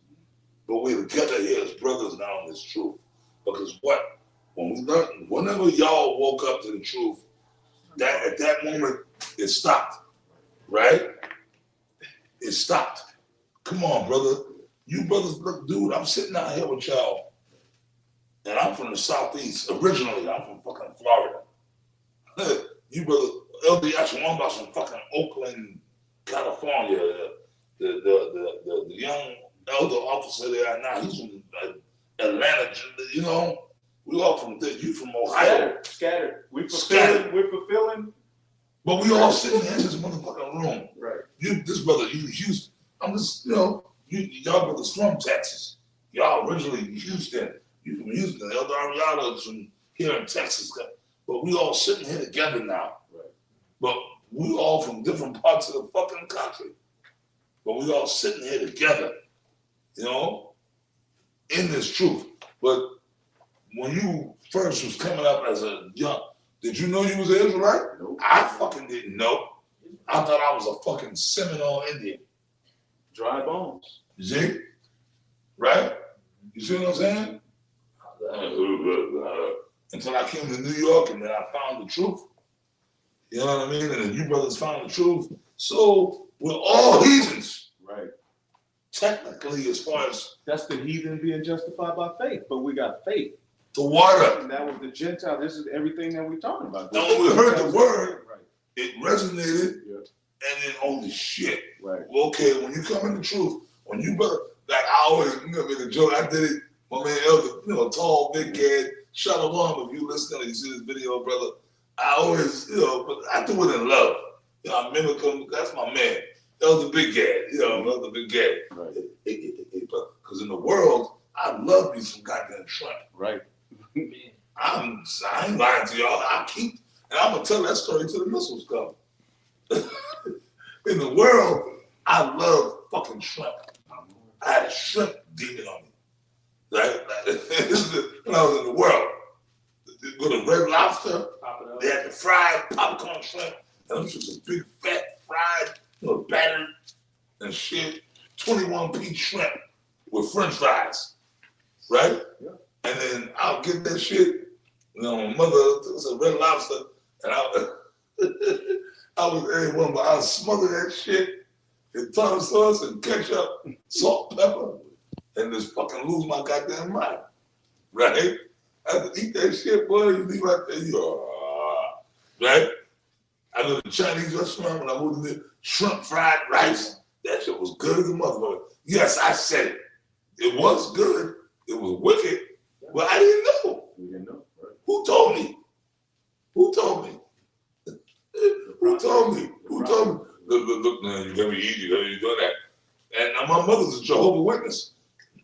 But we're together here as brothers now in this truth. Because what? When we learned, whenever y'all woke up to the truth, that at that moment, it stopped. Right? It stopped. Come on, brother. You brothers, look, dude, I'm sitting out here with y'all. And I'm from the Southeast. Originally, I'm from fucking Florida. You brothers, LDS, one about from fucking Oakland, California. The young elder officer there now, he's from Atlanta, you know. We all from this. You from Ohio. Scattered. We're fulfilling. But we all sitting here in this motherfucking room. Right. This brother, you Houston. I'm just, you know, y'all brothers from Texas. Y'all originally Houston. You from Houston. Elder Ariana's from here in Texas. But we all sitting here together now. Right. But we all from different parts of the fucking country. But we all sitting here together, you know, in this truth. But when you first was coming up as a young, did you know you was an Israelite? Nope. I fucking didn't know. I thought I was a fucking Seminole Indian. Dry bones. You see? Right? You see what I'm saying? Until I came to New York and then I found the truth. You know what I mean? And then you brothers found the truth. So we're all heathens. Right. Technically, as far as That's the heathen being justified by faith. But we got faith. the water. And that was the Gentile. This is everything that we're talking about. And when we heard the word, Right. it resonated. Yeah. And then, holy shit. Right. Okay, when you come in the truth, when you brother, like I always, you know, make a joke. I did it. My man Elder, you know, tall, big kid. Shalom, if you listening, you see this video, brother. I always, you know, but I do it in love. You know, I mimic him. That's my man. Elder Big Gad. You know, Elder Big Gad. Right. Because in the world, I love me some goddamn shrimp. Right. I ain't lying to y'all. And I'm gonna tell that story till the missiles come. In the world, I love fucking shrimp. I had a shrimp demon on me. Right? When I was in the world. With a Red Lobster, they had the fried popcorn shrimp, and them was a big fat fried, you know, battered and shit, 21-piece shrimp with French fries, right? Yeah. And then I'll get that shit. You know, my mother took us a Red Lobster, and I was A1, but I'll smother that shit in tartar sauce and ketchup, salt, pepper, and just fucking lose my goddamn mind, right? After eat that shit, boy, you leave out there, right? I go to the Chinese restaurant when I moved in there, shrimp fried rice. That shit was good as a motherfucker. Yes, I said it. It was good. It was wicked, but I didn't know. We didn't know. Right. Who told me? Who told me? Who told me? Who told me? Look, man, you gotta be easy. You doing that. And now my mother's a Jehovah's Witness.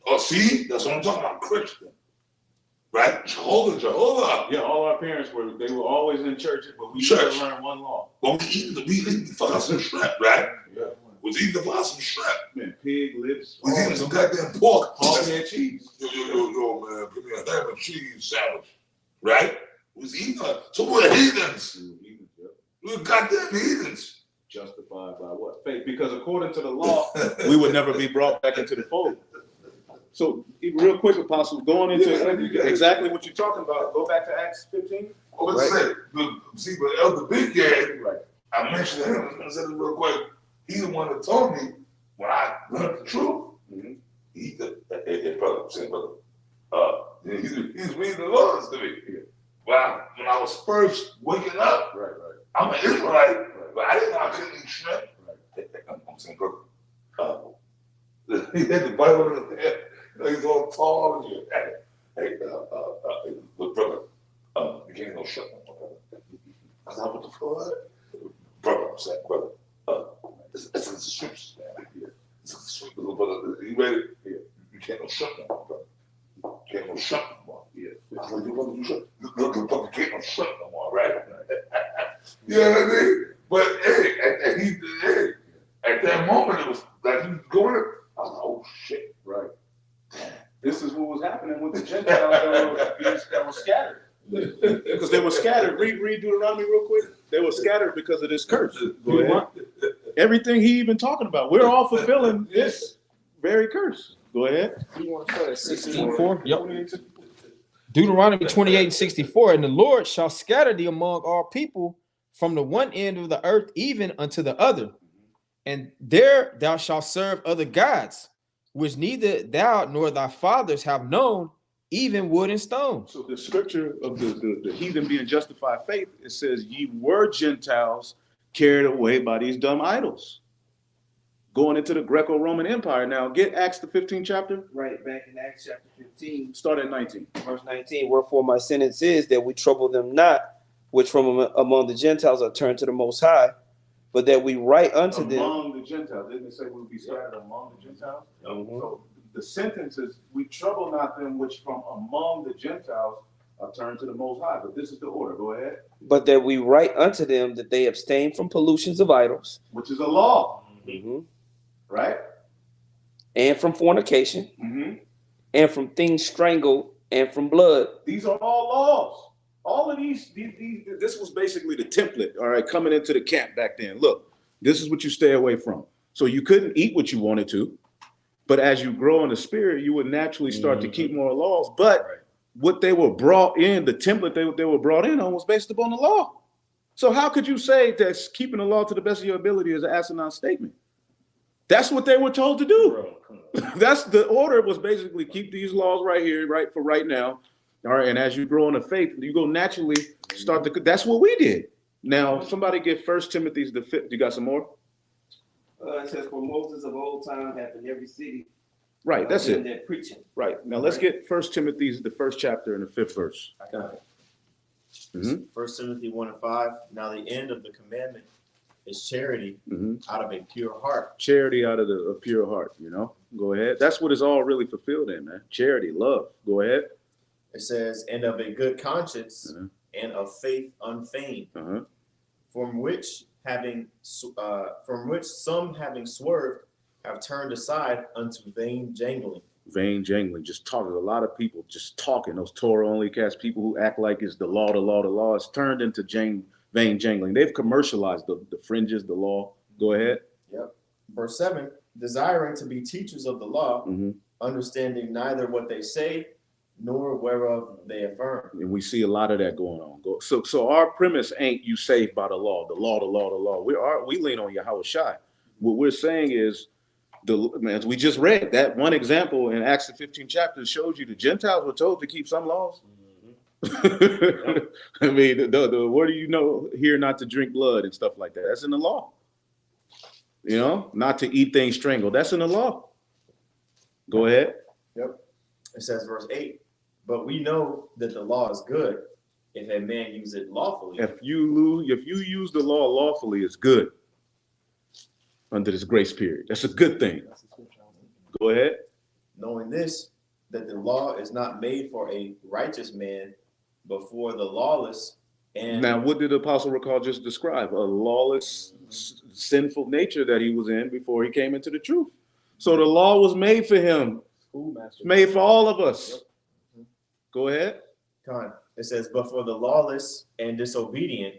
Oh, see? That's what I'm talking about, Christian. Right? Jehovah. Yeah, all our parents they were always in churches, but we never learned one law. But we eating the fuck some shrimp, right? Yeah. We was eating the fuck some shrimp. Man, pig lips. We was eating some goddamn pork. Hog head cheese. Yo, man, give me a ham and cheese sandwich. Right? We was eating so we're heathens. We're goddamn heathens. Justified by what? Faith. Because according to the law, we would never be brought back into the fold. So, real quick, Apostle, going into exactly what you're talking about, go back to Acts 15. Oh, let's say, see, but Elder Big Gad, right. I mentioned him, I was going to say this real quick. He's the one that told me when I learned the truth. Mm-hmm. He's reading the laws to me. Yeah. When I was first waking up, I'm an Israelite. Right. But I didn't know I couldn't eat shrimp. I'm saying, brother, he had the Bible in his head. He's all tall and shit. Hey, look, brother, you can't go shrimp. I said, what the fuck? Brother, I'm saying, brother, it's the scriptures, man. It's the scriptures, brother. You ready? Yeah. You can't go shrimp no more, brother. You can't go shrimp no more. Yeah. I said, you can't go shrimp no more, right? You know what I mean? But hey, at that moment, it was like he was going. I was like, oh shit, Right. This is what was happening with the Gentiles that were scattered. Because they were scattered. Read Deuteronomy real quick. They were scattered because of this curse. Go ahead. Everything he even talking about, we're all fulfilling this very curse. Go ahead. You want to start at 64. Yep. Deuteronomy 28:64. And the Lord shall scatter thee among all people from the one end of the earth even unto the other. And there thou shalt serve other gods, which neither thou nor thy fathers have known, even wood and stone. So the scripture of the heathen being justified faith, it says, ye were Gentiles carried away by these dumb idols. Going into the Greco-Roman Empire. Now get Acts the 15th chapter. Right, back in Acts chapter 15, Start at 19. verse 19. Wherefore my sentence is that we trouble them not, which from among the Gentiles are turned to the Most High, but that we write unto them. Among the Gentiles. Didn't it say we would be scattered among the Gentiles? So the sentence is, we trouble not them which from among the Gentiles are turned to the Most High. But this is the order. Go ahead. But that we write unto them that they abstain from pollutions of idols. Which is a law. Mm-hmm. Right? And from fornication. Mm-hmm. And from things strangled. And from blood. These are all laws. All of these, this was basically the template, all right, coming into the camp back then. Look, this is what you stay away from. So you couldn't eat what you wanted to, but as you grow in the spirit, you would naturally start to keep more laws. But what they were brought in, the template they were brought in on was based upon the law. So how could you say that keeping the law to the best of your ability is an asinine statement? That's what they were told to do. That's the order, was basically keep these laws right here, right for right now. All right, and as you grow in the faith, you go naturally start to. That's what we did. Now, somebody get 1 Timothy the 5th. You got some more? It says, for Moses of old time hath in every city. Right, that's it. That preaching. Right. Now let's get 1 Timothy the 1st chapter and the 5th verse. I got it. Mm-hmm. 1 Timothy 1:5. Now the end of the commandment is charity out of a pure heart. Charity out of a pure heart, you know? Go ahead. That's what it's all really fulfilled in, man. Charity, love. Go ahead. It says, and of a good conscience and of faith unfeigned, from which some having swerved have turned aside unto vain jangling. Vain jangling, just talking. A lot of people just talking. Those Torah only cast people who act like it's the law, the law, the law. It's turned into vain jangling. They've commercialized the fringes, the law. Go ahead. Yep. Verse 7, desiring to be teachers of the law, understanding neither what they say nor whereof they affirm. And we see a lot of that going on. So our premise ain't you saved by the law, the law, the law, the law. We lean on Yahweh Shai. What we're saying is, as we just read, that one example in Acts the 15th chapter shows you the Gentiles were told to keep some laws. I mean, what do you know here not to drink blood and stuff like that? That's in the law. You know, not to eat things strangled. That's in the law. Go ahead. Yep. It says verse 8, but we know that the law is good if a man use it lawfully. If you use the law lawfully, it's good under this grace period. That's a good thing. Go ahead. Knowing this, that the law is not made for a righteous man, but for the lawless. And now, what did the Apostle Recall just describe? A lawless, sinful nature that he was in before he came into the truth. So the law was made for him. Made for all of us. Go ahead. It says, but for the lawless and disobedient,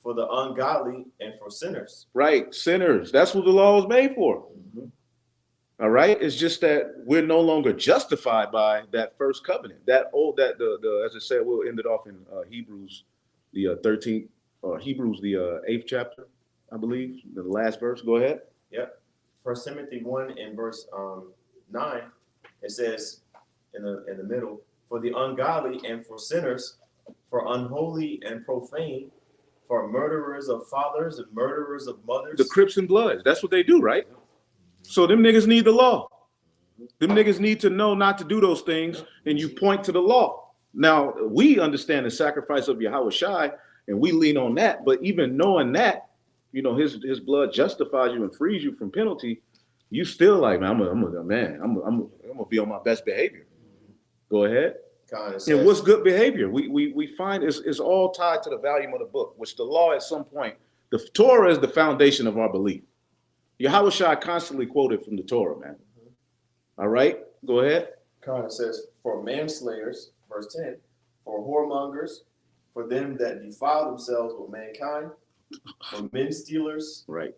for the ungodly and for sinners. Right, sinners. That's what the law was made for. All right. It's just that we're no longer justified by that first covenant. As I said, we'll end it off in Hebrews, the 13th, or Hebrews, the 8th chapter, I believe, the last verse. Go ahead. Yep. 1 Timothy 1 and verse 9, it says in the middle, for the ungodly and for sinners, for unholy and profane, for murderers of fathers and murderers of mothers. The Crips and Bloods. That's what they do, right? So them niggas need the law. Them niggas need to know not to do those things, and you point to the law. Now, we understand the sacrifice of Yahweh Shai, and we lean on that, but even knowing that, you know, his blood justifies you and frees you from penalty, you still like, man, I'm gonna be on my best behavior. Go ahead. And what's good behavior? We find it's all tied to the volume of the book, which the law at some point, the Torah is the foundation of our belief. Yahweh Shai constantly quoted from the Torah, man. All right, go ahead. It says, for manslayers, verse 10, for whoremongers, for them that defile themselves with mankind, for men stealers, right,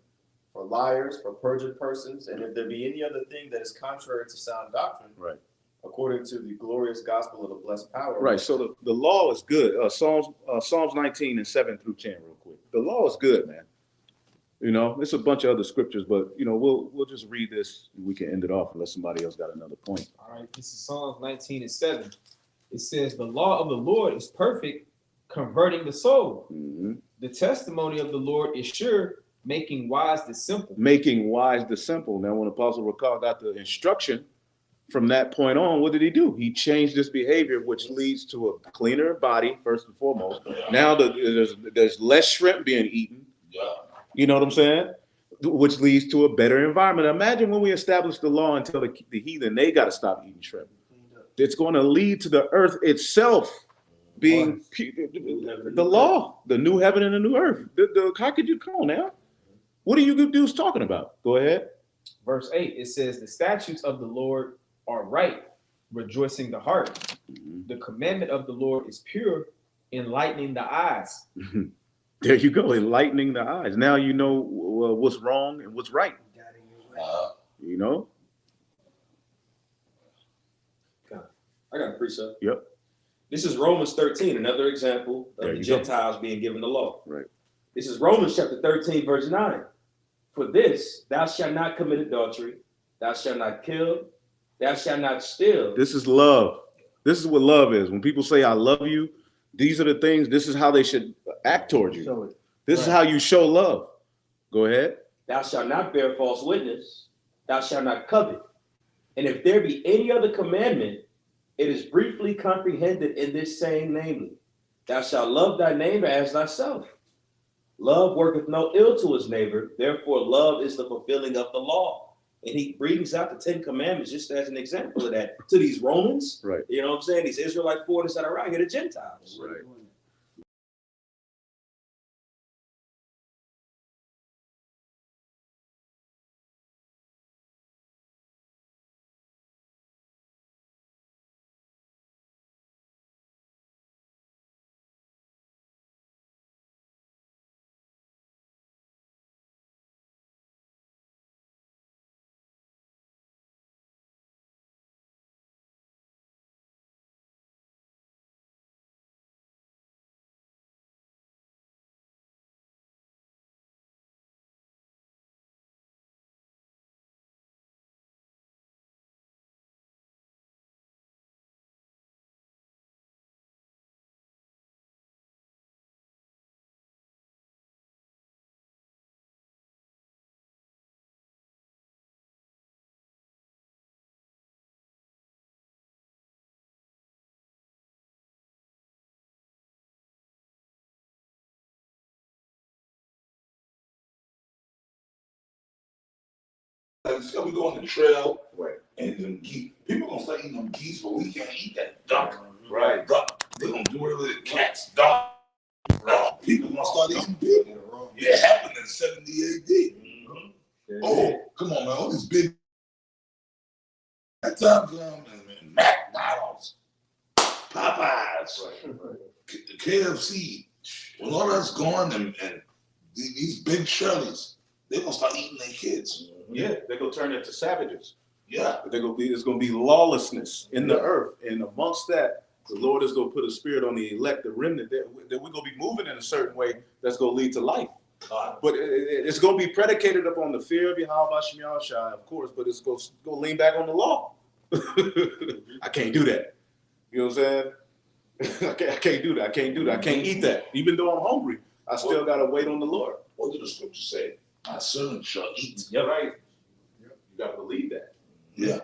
for liars, for perjured persons, and if there be any other thing that is contrary to sound doctrine, right, according to the glorious gospel of the blessed power. Right. So the law is good. Psalms 19 and 7 through 10, real quick. The law is good, man. You know, it's a bunch of other scriptures, but you know, we'll just read this and we can end it off unless somebody else got another point. All right, this is Psalms 19 and 7. It says, the law of the Lord is perfect, converting the soul. Mm-hmm. The testimony of the Lord is sure, making wise the simple. Making wise the simple. Now, when Apostle Rakal got the instruction from that point on, what did he do? He changed this behavior, which leads to a cleaner body, first and foremost. Now there's less shrimp being eaten. Yeah. You know what I'm saying? Which leads to a better environment. Imagine when we establish the law and tell the heathen they got to stop eating shrimp. It's going to lead to the earth itself being the law, the new heaven and the new earth. How could you come on now? What are you good dudes talking about? Go ahead. Verse 8, it says, the statutes of the Lord are right, rejoicing the heart. Mm-hmm. The commandment of the Lord is pure, enlightening the eyes. There you go, enlightening the eyes. Now you know what's wrong and what's right. You know? I got a precept. Yep. This is Romans 13, another example of There the you go. Gentiles being given the law. Right. This is Romans chapter 13, verse 9. For this, thou shalt not commit adultery, thou shalt not kill, thou shalt not steal. This is love. This is what love is. When people say, I love you, these are the things, this is how they should act towards you. This is how you show love. Go ahead. Thou shalt not bear false witness, thou shalt not covet. And if there be any other commandment, it is briefly comprehended in this saying, namely, thou shalt love thy neighbor as thyself. Love worketh no ill to his neighbor, therefore love is the fulfilling of the law. And he brings out the 10 commandments just as an example of that to these Romans. Right. You know what I'm saying? These Israelite foreigners that are out here, the Gentiles. Right. Like, so we go on the trail, Right. and them geese. People gonna start eating them geese, but we can't eat that duck. Right. Duck. They gonna do whatever the cats, dog. People gonna start eating people. Yeah, it happened in 70 AD. Oh, come on, man. All these big. That time come and McDonald's, Popeyes, KFC. When all that's gone and these big Shirleys, they're gonna start eating their kids. Yeah, they're gonna turn into savages. Yeah. There's gonna be lawlessness in the earth. And amongst that, the Lord is gonna put a spirit on the elect, the remnant, that we're gonna be moving in a certain way that's gonna lead to life. But it's gonna be predicated upon the fear of Yahweh Shem Yahushai, of course, but it's gonna lean back on the law. I can't do that. You know what I'm saying? I can't do that. I can't eat that. Even though I'm hungry, I still gotta wait on the Lord. What did the scripture say? My servant shall eat. Yeah, right. You gotta believe that. Yeah.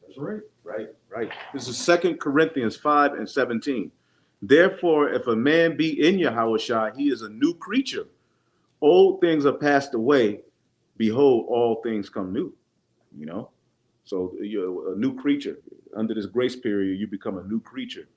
That's right. Right. This is 2 Corinthians 5:17. Therefore, if a man be in Yahushua, he is a new creature. Old things are passed away. Behold, all things come new. You know? So you're a new creature. Under this grace period, you become a new creature.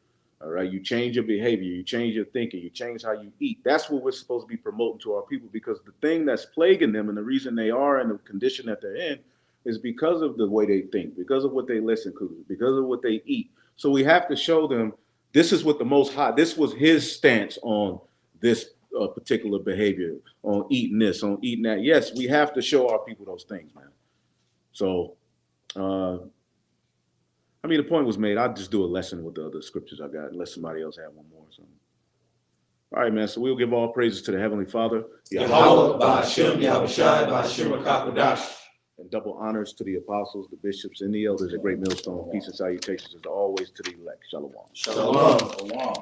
All right. You change your behavior, you change your thinking, you change how you eat. That's what we're supposed to be promoting to our people, because the thing that's plaguing them and the reason they are in the condition that they're in is because of the way they think, because of what they listen to, because of what they eat. So we have to show them this is what the Most High, this was his stance on this particular behavior, on eating this, on eating that. Yes, we have to show our people those things, man. So, I mean, the point was made. I'll just do a lesson with the other scriptures I got, unless somebody else had one more. So. All right, man. So we'll give all praises to the Heavenly Father. Yahweh, Ba'ashem, Yahushai, Ba'ashem, Rakakwadash. And double honors to the apostles, the bishops, and the elders at Great Millstone. Peace and salutations as always to the elect. Shalom. Shalom. Shalom.